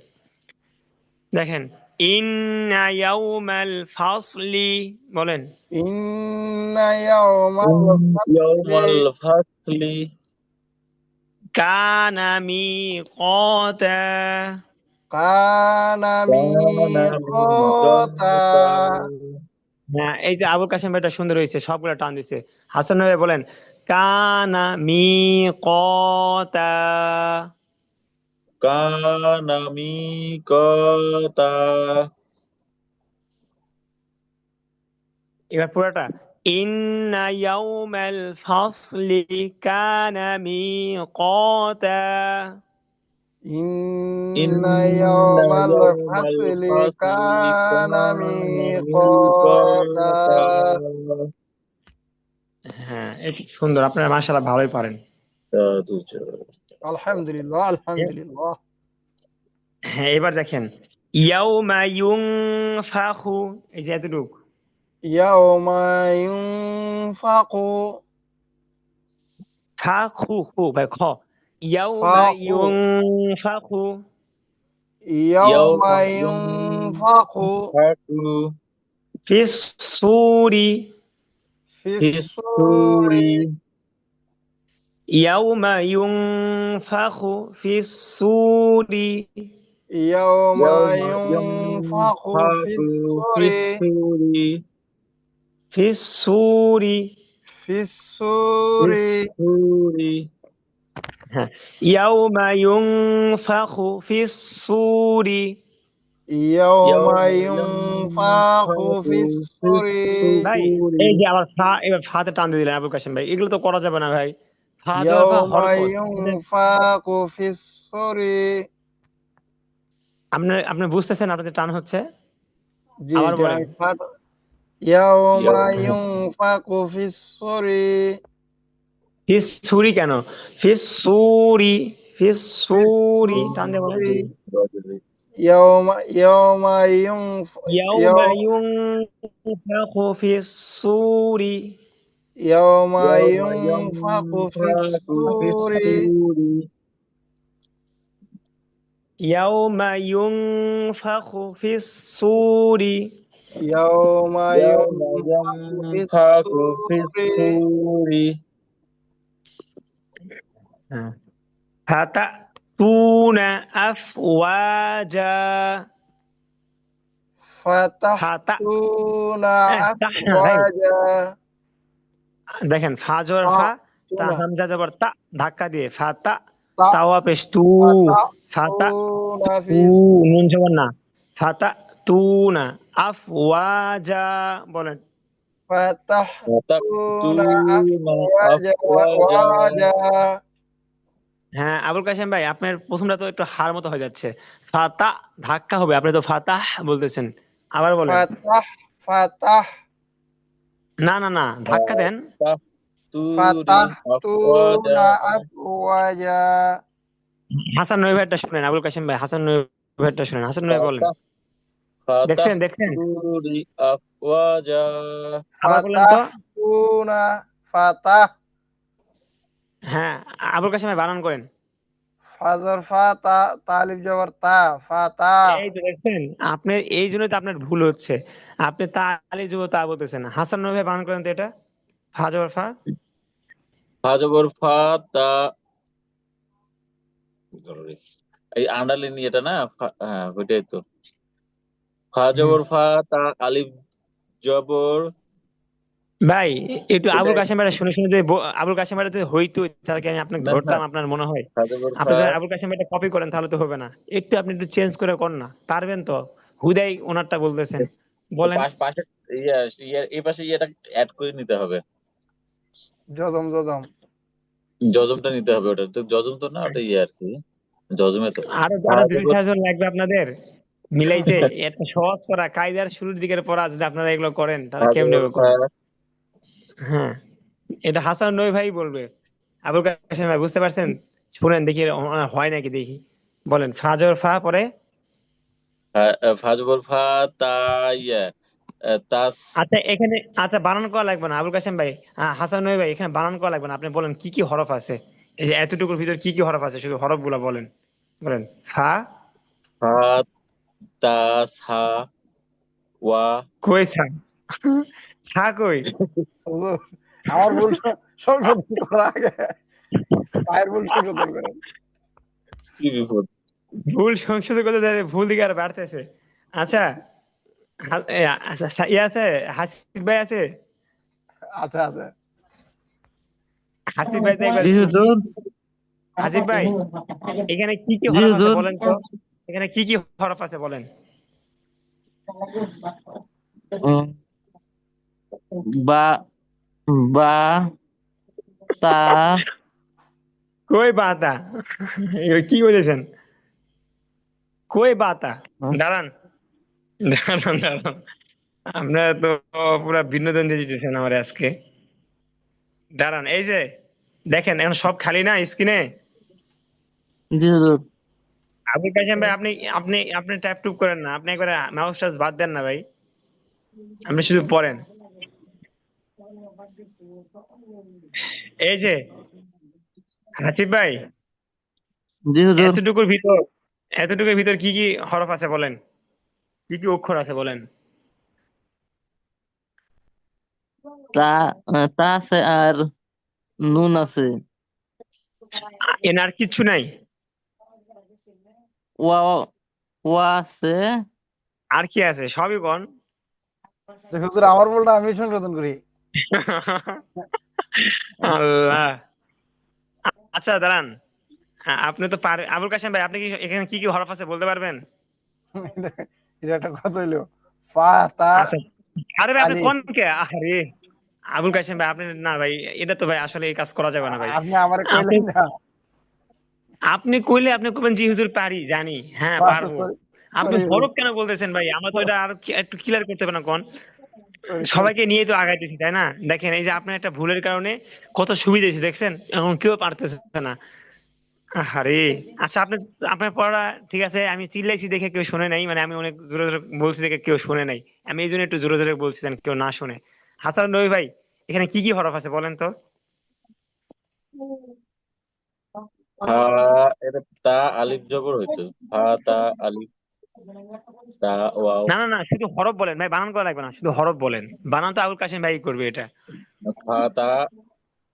[SPEAKER 6] দেখেন ইন্না ইয়াউমাল ফাসলি বলেন।
[SPEAKER 4] إن يوم
[SPEAKER 1] يوم
[SPEAKER 4] الفصل
[SPEAKER 1] الفصل
[SPEAKER 6] কানা মিকাতা
[SPEAKER 4] كان
[SPEAKER 1] كان
[SPEAKER 4] ميقاتا
[SPEAKER 6] হ্যাঁ, এই যে আবুল কাসেম ভাইটা সুন্দর হয়েছে, সবগুলো টান দিছে। হাসান ভাই বলেন কানা মিকাতা।
[SPEAKER 1] كان ميقاتا
[SPEAKER 6] এবার পুরোটা ইন্না ইয়াউমাল ফাসলি কানা মিকাতা।
[SPEAKER 4] إن
[SPEAKER 1] إن
[SPEAKER 4] يوم
[SPEAKER 1] يوم
[SPEAKER 4] الفصل
[SPEAKER 1] الفصل
[SPEAKER 4] كان
[SPEAKER 1] كان
[SPEAKER 4] ميقاتا
[SPEAKER 1] ميقاتا
[SPEAKER 6] হ্যাঁ, এটা সুন্দর, আপনারা মাশাআল্লাহ ভালোই পারেন।
[SPEAKER 4] الحمد لله الحمد لله
[SPEAKER 6] হ্যাঁ, এবার দেখেন ইয়াউমা ইউনফাখু, এই যে এতটুকু
[SPEAKER 4] يوم ينفق
[SPEAKER 6] ফাখু খু ভাই খ, ইয়াউমা
[SPEAKER 4] فاق
[SPEAKER 6] ইউনফাখু
[SPEAKER 4] يوم
[SPEAKER 1] يوم
[SPEAKER 4] ينفق
[SPEAKER 1] ينفخ
[SPEAKER 6] ফিস সূরি,
[SPEAKER 4] في
[SPEAKER 1] في
[SPEAKER 4] الصور
[SPEAKER 1] الصور
[SPEAKER 6] ইয়াউমা ইউনফাখু ফিস সূরি
[SPEAKER 4] يوم
[SPEAKER 1] يوم
[SPEAKER 4] ينفق في
[SPEAKER 1] ينفخ في
[SPEAKER 4] الصور
[SPEAKER 1] الصور
[SPEAKER 6] ফিস সূরি
[SPEAKER 4] في الصور
[SPEAKER 1] في الصور
[SPEAKER 6] হ্যাঁ, ইয়াউমা ইউনফাখু ফিস সূরি
[SPEAKER 4] يوم
[SPEAKER 1] يوم
[SPEAKER 4] ينفخ
[SPEAKER 1] ينفخ
[SPEAKER 4] في
[SPEAKER 1] في
[SPEAKER 4] الصور
[SPEAKER 6] ভাই।
[SPEAKER 1] الصور
[SPEAKER 6] এই যে আবার ফা, এবার ফাতে টান দিয়ে দিলেন আবুল কাসেম ভাই, এগুলো তো করা যাবে না ভাই। ফা জবর ফা
[SPEAKER 4] يوم
[SPEAKER 6] হরকত।
[SPEAKER 4] ينفخ في الصور
[SPEAKER 6] আপনি বুঝতেছেন আপনাদের টান হচ্ছে?
[SPEAKER 4] জি
[SPEAKER 6] আবার
[SPEAKER 4] জি
[SPEAKER 6] বলেন।
[SPEAKER 4] আমি يوم
[SPEAKER 1] يوم
[SPEAKER 4] ينفخ في الصور
[SPEAKER 6] ফিস সুরি কেন? ফিস সুরি, ফিস সুরি টান দিয়ে বলেন।
[SPEAKER 4] يوم ينفخ
[SPEAKER 6] ইয়াউমা ইউনফাখু ফিস সুরি
[SPEAKER 4] يوم
[SPEAKER 1] يوم
[SPEAKER 4] ينفخ في
[SPEAKER 1] ينفخ في
[SPEAKER 4] الصور
[SPEAKER 1] الصور
[SPEAKER 6] ইয়াউমা ইউনফাখু ফিস সুরি
[SPEAKER 4] يوم
[SPEAKER 1] يوم
[SPEAKER 4] ينفخ في
[SPEAKER 1] ينفخ في
[SPEAKER 4] الصور
[SPEAKER 1] الصور
[SPEAKER 6] ফাতাতুনা আফওয়াজা। ফাতা
[SPEAKER 4] فتحتون
[SPEAKER 6] তাহনা ভাই,
[SPEAKER 4] أفواجا
[SPEAKER 6] দেখেন ফা জবর ফা, তা
[SPEAKER 4] تحتون
[SPEAKER 6] হামজা জবর তা, ধাক্কা দিয়ে ফাতা,
[SPEAKER 4] ت-
[SPEAKER 6] তাওয়া পেশ তু, ফাতা
[SPEAKER 4] فتحتون
[SPEAKER 6] তু,
[SPEAKER 4] في
[SPEAKER 6] নুন জবর না, ফাতা তুনা আফওয়াজা বলেন।
[SPEAKER 4] فتحتون
[SPEAKER 1] فتأتون
[SPEAKER 4] أفواجا
[SPEAKER 1] أفواجا
[SPEAKER 6] হ্যাঁ আবুল কাসেম ভাই, আপনার প্রথমটা তো একটু হার মতো হয়ে যাচ্ছে। ফাতা ধাক্কা হবে, আপনি তো ফাতাহ বলতেছেন, আবার বলেন।
[SPEAKER 4] فتح
[SPEAKER 6] না না না, ধাক্কা দেন।
[SPEAKER 1] فتحتون
[SPEAKER 4] فتحتون
[SPEAKER 1] أفواجا
[SPEAKER 4] أفواجا
[SPEAKER 6] হাসান নবী ভাইটা শুনেন, আবুল কাসেম ভাই হাসান নবী ভাইটা শুনেন, হাসান নবী বলেন। দেখছেন দেখছেন,
[SPEAKER 1] فتحتون أفواجا
[SPEAKER 6] আবার বলেন তো।
[SPEAKER 4] فتحتون فتح
[SPEAKER 6] হ্যাঁ আবুল কাসেম ভাই বানান করেন।
[SPEAKER 4] فجر فتا তালিফ জবর তা ফাতা
[SPEAKER 6] এই তো দেখছেন, আপনি এই জন্যই তো আপনার ভুল হচ্ছে, আপনি তা আলি যুব তা বলতেছেন। হাসান নবী ভাই বানান করেন তো এটা। ফা জবর ফা,
[SPEAKER 1] ফা জবর ফা তা এই আন্ডারলাইন এটা না হ্যাঁ ওইটাই তো। ফা জবর ফা তা আলিফ জবর
[SPEAKER 6] ভাই একটু আবুল
[SPEAKER 1] এটাই
[SPEAKER 6] কাশেম ভাই শুনে শুনে যদি আবুল কাশেম ভাই যদি হইতো তাহলে কি আমি আপনাকে
[SPEAKER 1] না না
[SPEAKER 6] ধরতাম আপনার মনে হয়?
[SPEAKER 1] ফা জবর
[SPEAKER 6] আপনি
[SPEAKER 1] ফা
[SPEAKER 6] যদি আবুল কাশেম ভাইটা কপি করেন তাহলে তো হবে না, একটু আপনি একটু চেঞ্জ করে কর না, পারবেন তো? হুদাই ওনারটা বলতেছেন, বলেন।
[SPEAKER 1] পাশে ইয়া এই পাশে ইয়েটা অ্যাড করে নিতে হবে,
[SPEAKER 4] জজম জজম।
[SPEAKER 1] জজমটা নিতে হবে। ওটা তো জজম তো না, ওটা ইয়ে আর কি, জজমে তো।
[SPEAKER 6] আরো
[SPEAKER 1] ফা
[SPEAKER 6] আরো দুই
[SPEAKER 1] জবর
[SPEAKER 6] চারজন লাগবে আপনাদের মিলাইতে, একটা সহজ পড়া কায়দার শুরুর দিকের পড়া যদি আপনারা এগুলো করেন
[SPEAKER 1] ফা
[SPEAKER 6] তাহলে কেমনে
[SPEAKER 1] জবর
[SPEAKER 6] হবে
[SPEAKER 1] ফা
[SPEAKER 6] কোন? হ্যাঁ, এটা হাসান নয় ভাই বলবে। আবুল কাশেম ভাই বুঝতে পারছেন? শুনেন দেখি হয় নাকি দেখি, বলেন। ফাজর ফা পরে।
[SPEAKER 1] ফা জবর ফা তা ইয়া তাস।
[SPEAKER 6] আচ্ছা এখানে, আচ্ছা বানান করা লাগবে না আবুল কাশেম ভাই, হাসান নয় ভাই, এখানে বানান করা লাগবে না, আপনি বলেন কি কি হরফ আছে, এই যে এতটুকুর ভিতর কি কি হরফ আছে, শুধু হরফ গুলা বলেন। বলেন ফা।
[SPEAKER 1] ফা তা সা ওয়া।
[SPEAKER 6] কই সা? সা কই?
[SPEAKER 4] হুজুর, আমার ভুল সংশোধন করার আগে পায়ের ভুল সংশোধন করেন।
[SPEAKER 1] কি বিপদ।
[SPEAKER 6] ভুল সংশোধন করতে যায়, ভুল দিকে আর বাড়তেছে। আচ্ছা, আচ্ছা ইয়ে আছে, হাসিব ভাই আছে?
[SPEAKER 4] আচ্ছা আচ্ছা।
[SPEAKER 6] হাসিব ভাই তো একবার
[SPEAKER 2] জি হুজুর।
[SPEAKER 6] হাসিব ভাই, এখানে কি কি
[SPEAKER 2] জি
[SPEAKER 6] হরফ আছে
[SPEAKER 2] হুজুর।
[SPEAKER 6] বলেন তো, এখানে কি কি হরফ আছে বলেন।
[SPEAKER 2] বা বা তা
[SPEAKER 6] কই বাতা? কি বলেছেন? কই বাতা? দাঁড়ান দাঁড়ান দাঁড়ান, আপনারা তো পুরা বিনোদন দিয়ে দিতেছেন আমার আজকে। দাঁড়ান, এই যে দেখেন এখন সব খালি না স্ক্রিনে।
[SPEAKER 2] জি হুজুর।
[SPEAKER 6] আবুল কাশেম ভাই, আপনি আপনি আপনি ট্যাপ টুপ করেন না, আপনি একবারে মাউস টাচ বাদ দেন না ভাই, আপনি শুধু পড়েন। এই যে হাসিব ভাই,
[SPEAKER 2] জি হুজুর।
[SPEAKER 6] এতটুকুর ভিতর, এতটুকুর ভিতর কি কি হরফ আছে বলেন, কি কি অক্ষর আছে বলেন।
[SPEAKER 2] তা তা আছে আর নুন আছে।
[SPEAKER 6] এনার কিচ্ছু নাই?
[SPEAKER 2] ওয়া ওয়া আছে।
[SPEAKER 6] আর কি আছে সবই কোন?
[SPEAKER 4] যে হুজুর আমার ভুলটা আমি সংশোধন করি।
[SPEAKER 6] আল্লাহ। আচ্ছা দাঁড়ান, আপনি তো পার আবুল কাশেম ভাই, আপনি কি এখানে কি কি হরফ আছে বলতে পারবেন?
[SPEAKER 4] এটা একটা কথা হইলো। ফা তা
[SPEAKER 6] আচ্ছা, আরে ভাই আপনি
[SPEAKER 4] আলিফ।
[SPEAKER 6] কোন কে, আরে আবুল কাশেম ভাই আপনি না ভাই, এটা তো ভাই আসলে এই কাজ করা যাবে না ভাই।
[SPEAKER 4] আপনি আমারে
[SPEAKER 6] আপনি
[SPEAKER 4] কইলেন না।
[SPEAKER 6] আপনি কইলে আপনি কবেন জি হুজুর পারি, জানি, হ্যাঁ
[SPEAKER 4] আচ্ছা
[SPEAKER 6] পারবো।
[SPEAKER 4] সরি
[SPEAKER 6] আপনি
[SPEAKER 4] সরি
[SPEAKER 6] হরফ কেন বলতেছেন ভাই? আমরা তো এটা আর একটু ক্লিয়ার করতে হবে না কোন?
[SPEAKER 4] Sorry sorry.
[SPEAKER 6] সবাইকে নিয়ে তো আগাইতেছি তাই না? দেখেন এই যে আপনার একটা ভুলের কারণে কত সুবিধা হয়েছে দেখছেন, এখন কেউ পারতেছে না। আরে আচ্ছা, আপনি আপনার পড়া ঠিক আছে, আমি চিল্লাইছি দেখে কেউ শুনে নাই, মানে আমি অনেক জোরে জোরে বলছি দেখে কেউ শুনে নাই, আমি এই জন্য একটু জোরে জোরে বলছি যেন কেউ না শুনে। হাসান রবি ভাই, এখানে কি কি হরফ আছে বলেন তো?
[SPEAKER 1] ফা এটা তা আলিফ জবর হইতো। ফা তা আলিফ তা ওয়াও।
[SPEAKER 6] না না না, শুধু হরফ বলেন ভাই, বানান করা লাগবে না, শুধু হরফ বলেন। বানান তো আবুল কাশেম ভাই করবে এটা।
[SPEAKER 1] ফা তা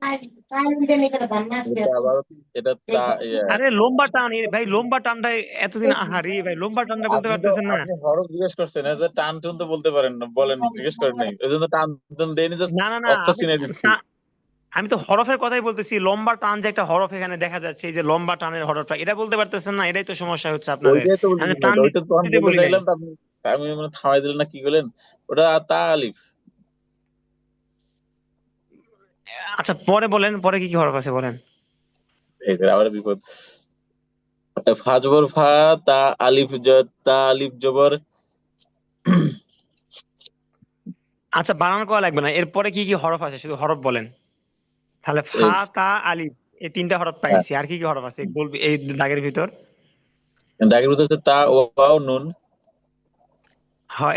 [SPEAKER 1] এটা আবার এটা তা ইয়া।
[SPEAKER 6] আরে লম্বা টান ভাই, লম্বা টানটা এতদিন, আহারে ভাই লম্বা টানটা বলতে পারতেছেন না?
[SPEAKER 1] আপনি হরফ জিজ্ঞেস করছেন, এই যে টান টুন তো বলতে পারেন না, বলেন জিজ্ঞেস করেন নাই ওই জন্য টান টুন দেয়নি, জাস্ট
[SPEAKER 6] না না না,
[SPEAKER 1] অর্থ
[SPEAKER 6] আমি
[SPEAKER 1] চিনে দিচ্ছি।
[SPEAKER 6] আমি তো হরফের কথাই বলতেছি, লম্বা টান যে একটা হরফ এখানে দেখা যাচ্ছে, এই যে লম্বা টানের হরফটা, এটা বলতে পারতেছেন না, এটাই তো সমস্যা হচ্ছে আপনাদের।
[SPEAKER 1] ওইটাই তো
[SPEAKER 6] আমি
[SPEAKER 1] বলতেছি না,
[SPEAKER 6] টান
[SPEAKER 1] ওইটা তো আমি
[SPEAKER 6] দিতে
[SPEAKER 1] বলতে
[SPEAKER 6] বলি নাই।
[SPEAKER 1] চাইলাম তো আপনি আমি মানে থামাই দিলেন না, কি করলেন? ওটা তা আলিফ।
[SPEAKER 6] আচ্ছা পরে বলেন, পরে কি কি হরফ আছে বলেন।
[SPEAKER 1] এই যে আবার বিপদ। ফা জবর ফা তা আলিফ তা আলিফ জবর
[SPEAKER 6] আচ্ছা বানান করা লাগবে না, এরপরে কি কি হরফ আছে শুধু হরফ বলেন। তাহলে
[SPEAKER 1] এই,
[SPEAKER 6] ফা তা আলিফ, এই তিনটা হরফ
[SPEAKER 1] হ্যাঁ,
[SPEAKER 6] পাইছি, আর কি কি হরফ আছে বলবি এই দাগের ভিতর।
[SPEAKER 1] দাগের ভিতর হচ্ছে তা ওয়াও নুন।
[SPEAKER 6] হ্যাঁ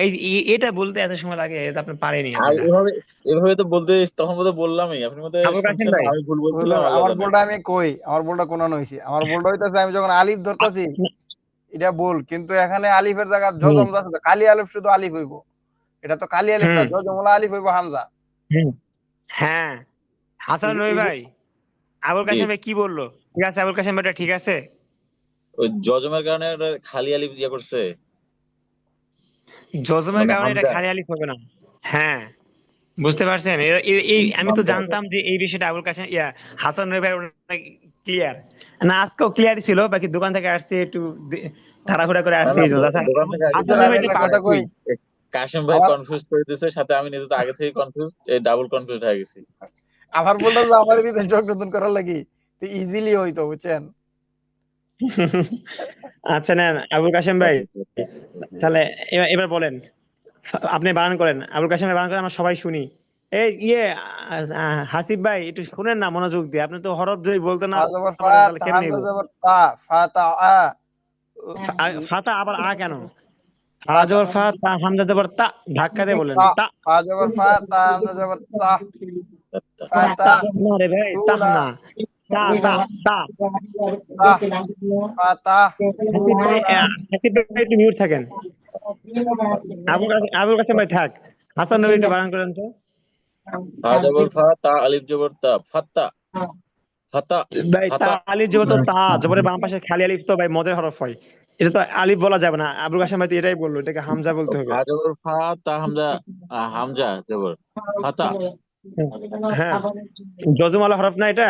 [SPEAKER 6] এটা বলতে এত সময় লাগে, এটা আপনি পারেনি
[SPEAKER 1] আর
[SPEAKER 6] আপনারা।
[SPEAKER 1] এভাবে এভাবে তো বলতে তখন বোধহয় বললামই, আপনি মধ্যে
[SPEAKER 6] আবুল কাশেম
[SPEAKER 1] শুনছেন না,
[SPEAKER 6] ভাই,
[SPEAKER 1] আমি ভুল বলছিলাম
[SPEAKER 4] হুজুর
[SPEAKER 1] আল্লাহ
[SPEAKER 4] আমার
[SPEAKER 1] জানে।
[SPEAKER 4] ভুলটা আমি কই, আমার ভুলটা কোন হইছে, আমার ভুলটা হইতাছে আমি যখন আলিফ ধরতাছি এটা ভুল, কিন্তু এখানে আলিফের জায়গা
[SPEAKER 6] হুম
[SPEAKER 4] জজম আছে, কালি আলিফ শুধু আলিফ হইব। এটা তো কালি আলিফ না,
[SPEAKER 6] হুম
[SPEAKER 4] জজমলা আলিফ হইব হামজা।
[SPEAKER 6] হুম হ্যাঁ হাসান রবি ভাই, আবুল
[SPEAKER 1] জি
[SPEAKER 6] কাশেম ভাই কি বললো? ঠিক আছে আবুল কাশেম ভাইটা ঠিক আছে?
[SPEAKER 1] ওই জজমের কারণে ওটা খালি আলিফ ইয়ে করছে,
[SPEAKER 6] জজমের
[SPEAKER 1] মানে
[SPEAKER 6] কারণে এটা
[SPEAKER 1] হামজা।
[SPEAKER 6] খালি আলিফ হবে না। হ্যাঁ বুঝতে পারছেন? এই আমি তো
[SPEAKER 1] হামজা হবে।
[SPEAKER 6] জানতাম যে এই বিষয়টা আবুল কাশেম হাসান রবি ভাই ক্লিয়ার না, আজকেও ক্লিয়ার ছিল, বাকি দোকান থেকে আসছে একটু তাড়াহুড়া করে
[SPEAKER 1] না
[SPEAKER 6] আসছে
[SPEAKER 1] না,
[SPEAKER 6] এই জন্য। আচ্ছা,
[SPEAKER 1] দোকান থেকে
[SPEAKER 6] হাসান
[SPEAKER 1] আসছে
[SPEAKER 4] হুজুর
[SPEAKER 6] রবি
[SPEAKER 4] আমি
[SPEAKER 6] ভাই এটা
[SPEAKER 4] একটা কথা কই,
[SPEAKER 6] পারতই।
[SPEAKER 1] কাশিম ভাই
[SPEAKER 4] আমার
[SPEAKER 1] কনফিউজ করে দিচ্ছে, সাথে আমি নিজে তো আগে থেকে কনফিউজ, এই ডাবল কনফিউজ হয়ে গেছি।
[SPEAKER 4] আমার ভুলটা যে আমার দিতে যোগ নতুন করার লাগি তো ইজিলি হইতো বুঝছেন।
[SPEAKER 6] আচ্ছা নেন আবুল কাশেম ভাই, তাহলে এবার এবার বলেন, আপনি বানান করেন, আবুল কাশেম ভাই বানান করেন, আমরা সবাই শুনি। এই হাসিব ভাই একটু শুনেন না মনোযোগ দিয়ে, আপনি তো হরফ যদি বলতে না
[SPEAKER 4] ফা জবর ফা,
[SPEAKER 6] পারেন তাহলে
[SPEAKER 4] তা
[SPEAKER 6] কেমনে
[SPEAKER 4] হামজা
[SPEAKER 6] হইব?
[SPEAKER 4] জবর তা, ফা তা আ,
[SPEAKER 6] ফাতা আবার আ কেন? ফা
[SPEAKER 4] ফা তা
[SPEAKER 6] জবর ফা, তা হামজা জবর তা, ধাক্কা দিয়ে বলেন
[SPEAKER 4] তা,
[SPEAKER 6] তা।
[SPEAKER 4] ফা জবর ফা, তা হামজা জবর তা, ফা তা
[SPEAKER 6] তা না রে ভাই,
[SPEAKER 4] তু
[SPEAKER 6] তাহ
[SPEAKER 4] না,
[SPEAKER 6] না, তা তা তা।
[SPEAKER 4] তা, ফা তা তু
[SPEAKER 6] হাসিব ভাই
[SPEAKER 4] না,
[SPEAKER 6] হাসিব ভাই একটু মিউট থাকেন। আবুল কাশেম ভাই থাক, হাসান নবী একটু বানান করেন তো।
[SPEAKER 1] ফা জবর ফা, তা আলিফ জবর তা, ফাত্তা, ফাতা,
[SPEAKER 6] ভাই তা
[SPEAKER 1] ফাতা।
[SPEAKER 6] আলিফ জবর তো তা, জবরের বাম পাশে খালি আলিফ তো ভাই মদের হরফ হয়, এটা তো আলিফ বলা যাবে না। আবুল কাশেম ভাই তো এটাই বললো, এটাকে হামজা বলতে হবে।
[SPEAKER 1] ফা জবর ফা, তা হামজা, হামজা জবর ফাতা।
[SPEAKER 6] হ্যাঁ যজমালা হরফ না এটা।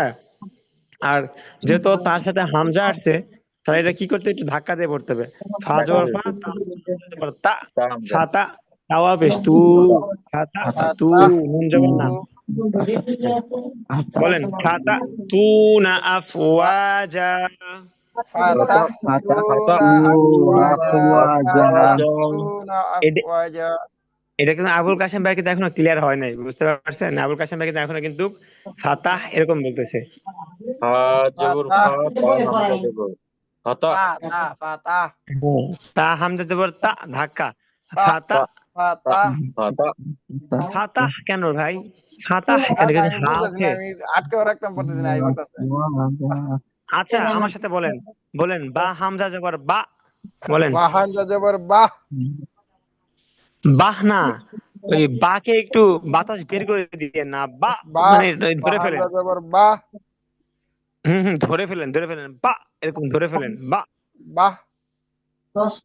[SPEAKER 6] আর যেহেতু তার সাথে হামজা আসছে, তাহলে এটা কি করতে, একটু ধাক্কা দিয়ে পড়তে হবে। ফা
[SPEAKER 1] ধাক্কা
[SPEAKER 6] জবর
[SPEAKER 1] দিয়ে
[SPEAKER 6] ফা,
[SPEAKER 1] পড়তে
[SPEAKER 6] তা
[SPEAKER 1] হবে।
[SPEAKER 6] জবর তা,
[SPEAKER 1] তা হামজা,
[SPEAKER 6] ফাতা, তাওয়া পেশ তু,
[SPEAKER 1] ফাতা,
[SPEAKER 6] ফাতা
[SPEAKER 4] ফা
[SPEAKER 6] তু,
[SPEAKER 4] তা
[SPEAKER 6] নুন
[SPEAKER 4] তু,
[SPEAKER 6] জবর না। বলেন ফাতা তু না আফওয়াজা।
[SPEAKER 4] ফা তা
[SPEAKER 1] ফাতা,
[SPEAKER 4] তু
[SPEAKER 1] ফাতা,
[SPEAKER 4] না আফওয়াজা, ফা তা
[SPEAKER 1] আফওয়াজা।
[SPEAKER 4] তু না
[SPEAKER 6] এটা
[SPEAKER 4] আফওয়াজা।
[SPEAKER 6] এটা কিন্তু আবুল কাশেম ভাই কিন্তু এখনো ক্লিয়ার হয় নাই, বুঝতে পারছেন? আবুল কাশেম ভাই কিন্তু এখনো কিন্তু ফাতাহ এরকম বলতেছে।
[SPEAKER 1] ফা
[SPEAKER 4] ফা
[SPEAKER 1] জবর
[SPEAKER 4] তা,
[SPEAKER 1] ফা, তা হামজা জবর ফাতা,
[SPEAKER 4] ফা তা,
[SPEAKER 6] হুম। তা হামজা জবর তা, ধাক্কা,
[SPEAKER 4] তা,
[SPEAKER 6] ফাতা।
[SPEAKER 1] তা,
[SPEAKER 4] ফা
[SPEAKER 1] তা,
[SPEAKER 4] তা।
[SPEAKER 1] ফাতা।
[SPEAKER 6] ফাতাহ কেন ভাই? ফাতাহ কেন,
[SPEAKER 4] না
[SPEAKER 6] এখানে
[SPEAKER 4] আমি
[SPEAKER 6] হা
[SPEAKER 4] বলতেছি না,
[SPEAKER 6] আছে।
[SPEAKER 4] আমি আটকেও রাখতাম পারতেছি না, এই বলতেছে
[SPEAKER 6] আচ্ছা আমার সাথে বলেন, বলেন বা হামজা জবর বা, বলেন
[SPEAKER 4] বা হামজা জবর বাহ,
[SPEAKER 6] বাহ না, ওই বাকে একটু বাতাস বের করে দিয়ে না বা,
[SPEAKER 4] বাহ,
[SPEAKER 6] মানে
[SPEAKER 4] বা
[SPEAKER 6] ধরে ফেলেন।
[SPEAKER 4] হামজা জবর বাহ,
[SPEAKER 6] হম ধরে ফেলেন, ধরে ফেলেন বা, এরকম ধরে ফেলেন বা,
[SPEAKER 4] বাহ,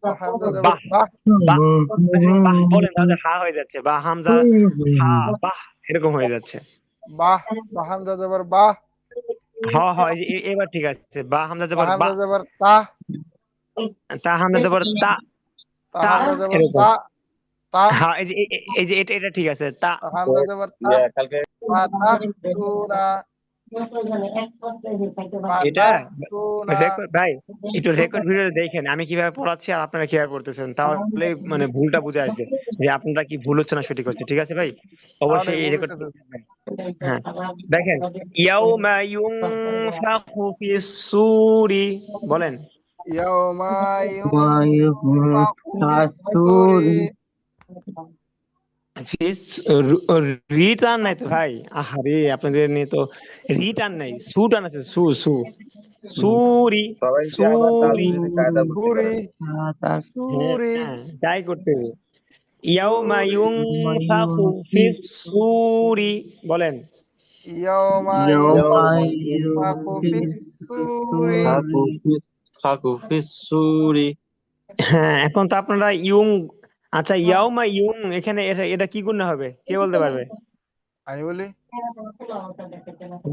[SPEAKER 4] বা হামজা জবর
[SPEAKER 6] বাহ
[SPEAKER 4] বাহ,
[SPEAKER 6] বাহ। যদি বাহ বলেন তাহলে হা হয়ে যাচ্ছে, বা হামজা হা, বাহ এরকম হয়ে যাচ্ছে।
[SPEAKER 4] বাহ, বা হামজা জবর বাহ,
[SPEAKER 6] হ হ এই যে এবার ঠিক আছে, বা হামজা
[SPEAKER 4] বা
[SPEAKER 6] জবর বা,
[SPEAKER 4] হামজা জবর তা,
[SPEAKER 6] তা হামজা জবর তা,
[SPEAKER 4] তা
[SPEAKER 6] তা
[SPEAKER 4] হামজা জবর
[SPEAKER 6] এরকম।
[SPEAKER 4] তা, তা,
[SPEAKER 6] হ্যাঁ এই যে এই যে এটা ঠিক আছে তা।
[SPEAKER 4] তা
[SPEAKER 1] তো
[SPEAKER 4] হামজা জবর তা,
[SPEAKER 1] কালকে
[SPEAKER 4] ফা তা তু না, ফা
[SPEAKER 6] এটা
[SPEAKER 4] তা তু না,
[SPEAKER 6] রেকর্ড ভাই, একটু রেকর্ড ভিডিও দেখেন আমি কিভাবে পড়াচ্ছি আর আপনারা কিভাবে পড়তেছেন, তাহলে মানে ভুলটা বুঝে আসবে যে আপনারা কি ভুল হচ্ছে না সঠিক হচ্ছে। ঠিক আছে ভাই,
[SPEAKER 4] তাহলে
[SPEAKER 6] অবশ্যই এই
[SPEAKER 4] ভুল
[SPEAKER 6] রেকর্ড।
[SPEAKER 4] হইতেছে।
[SPEAKER 6] হ্যাঁ দেখেন, ইয়াউমা ইউনফাখু ফিস সূরি, বলেন
[SPEAKER 4] ইয়াউমা ইউনফাখু ফিস সূরি,
[SPEAKER 6] ফিস, রিটার্ন নাই তো ভাই, আহারে আপনাদের নিয়ে তো রিটার্ন নাই, সু টার্ন আছে, সু সু, সুরি,
[SPEAKER 1] সবাইকে আবার
[SPEAKER 6] সুরি।
[SPEAKER 1] তাজবিদের কায়দা বুদ্ধি
[SPEAKER 4] সূরি,
[SPEAKER 1] করেন।
[SPEAKER 4] সূরি,
[SPEAKER 6] হ্যাঁ তাই করতে হবে। ইয়াউমা
[SPEAKER 4] সূরি,
[SPEAKER 6] ইউনফাখু ফিস সূরি, বলেন
[SPEAKER 4] ইয়াউমা
[SPEAKER 1] ইয়াউমা
[SPEAKER 4] ইউনফাখু ফিস সূরি,
[SPEAKER 1] ইউনফাখু ফাখু ফিস সূরি।
[SPEAKER 6] হ্যাঁ এখন তো আপনারা ইউং, আচ্ছা ইয়াউমা ইউং এখানে এটা এটা কি গুণ হবে কে বলতে পারবে?
[SPEAKER 4] আমি বলি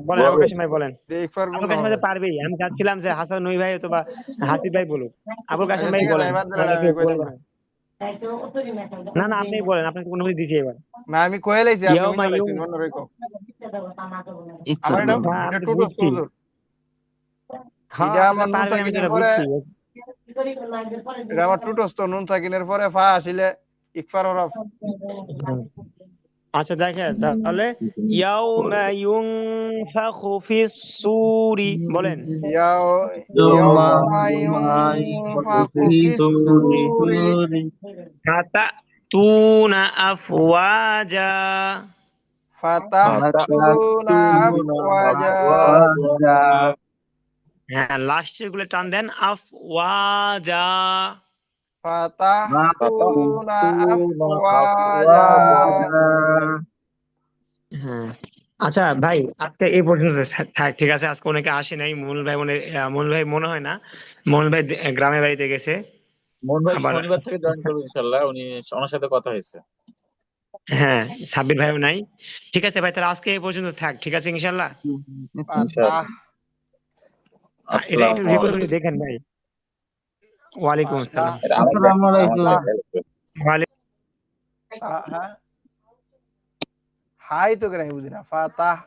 [SPEAKER 6] বলেন আবুল
[SPEAKER 1] বলেন।
[SPEAKER 6] কাশিম ভাই বলেন।
[SPEAKER 4] একবার
[SPEAKER 6] আবুল
[SPEAKER 4] গুণ
[SPEAKER 6] কাশিম ভাই
[SPEAKER 4] হবে।
[SPEAKER 6] তো পারবেই, আমি চাচ্ছিলাম যে হাসান নবী ভাই অথবা হাসিব ভাই বলুক। আবুল কাশিম
[SPEAKER 4] আচ্ছা
[SPEAKER 6] ভাই
[SPEAKER 4] ঠিক আছে,
[SPEAKER 6] বলেন,
[SPEAKER 4] এবার দিলেন
[SPEAKER 6] তাহলে
[SPEAKER 4] আমি
[SPEAKER 6] কেউ
[SPEAKER 4] কইতাম
[SPEAKER 6] বলবে
[SPEAKER 4] না।
[SPEAKER 6] না। না না আপনি বলেন, আপনাকে কোনো কিছু দিচ্ছি এবার।
[SPEAKER 4] না আমি কয়ে লাইছি, আপনি
[SPEAKER 6] ইয়াউমা
[SPEAKER 4] বুঝা
[SPEAKER 6] ইউং,
[SPEAKER 4] লাইছেন অন্য রকম। আমার এটা
[SPEAKER 6] হ্যাঁ
[SPEAKER 4] এটা
[SPEAKER 6] আমি তো
[SPEAKER 4] টুটস
[SPEAKER 6] বুঝছি।
[SPEAKER 4] হুজুর,
[SPEAKER 6] হ্যাঁ
[SPEAKER 4] এটা
[SPEAKER 6] আপনারা
[SPEAKER 4] আমার নুন
[SPEAKER 6] পারবেন আমি তো
[SPEAKER 4] সাকিনের
[SPEAKER 6] এটা
[SPEAKER 4] পরে,
[SPEAKER 6] বুঝছি।
[SPEAKER 4] এটা আমার টুটস তো নুন সাকিনের পরে ফা আসিলে ইকফার হরফ।
[SPEAKER 6] হুম। আচ্ছা দেখেন তাহলে, ইয়াউমা ইউনফাখু ফিস সূরি, বলেন
[SPEAKER 4] ইয়াও ইয়াউমা ইউনফাখু ফিস সূরি,
[SPEAKER 6] ফাতাতুনা আফওয়াজা।
[SPEAKER 4] ফাতাহতুনা
[SPEAKER 1] ফাতাতুনা
[SPEAKER 4] আফওয়াজা,
[SPEAKER 1] আফওয়াজা।
[SPEAKER 6] হ্যাঁ লাস্টের গুলো টান দেন, আফওয়াজা।
[SPEAKER 4] ফাতাহতুনা
[SPEAKER 1] ফাতাতুনা
[SPEAKER 4] আফওয়াজা,
[SPEAKER 1] আফওয়াজা।
[SPEAKER 6] হ্যাঁ আচ্ছা ভাই, আজকে এই পর্যন্ত থাক, ঠিক আছে? আজকে অনেকে আসে নাই, মনুল ভাই মনে হয় না, মনুল ভাই গ্রামের বাড়িতে গেছে।
[SPEAKER 1] মোহন ভাই
[SPEAKER 6] আবার
[SPEAKER 1] শনিবার থেকে জয়েন করবে ইনশাল্লাহ, ওনার সাথে কথা হয়েছে।
[SPEAKER 6] হ্যাঁ, সাব্বির ভাইও নাই। ঠিক আছে ভাই, তাহলে আজকে এই পর্যন্ত থাক, ঠিক আছে ইনশাল্লাহ।
[SPEAKER 4] ফাতাহ।
[SPEAKER 6] এটা একটু
[SPEAKER 1] আসসালামু
[SPEAKER 6] রেকর্ড করে
[SPEAKER 1] আলাইকুম।
[SPEAKER 6] দেখেন ভাই। ওয়ালাইকুম
[SPEAKER 4] ফাতাহ।
[SPEAKER 6] আসসালাম।
[SPEAKER 1] এটা
[SPEAKER 2] আসসালামু
[SPEAKER 1] আমার
[SPEAKER 2] আলাইকুম।
[SPEAKER 6] ওয়ালাইকুম।
[SPEAKER 4] হ্যাঁ, হাই তো কেন বুঝি না। ফাতাহ।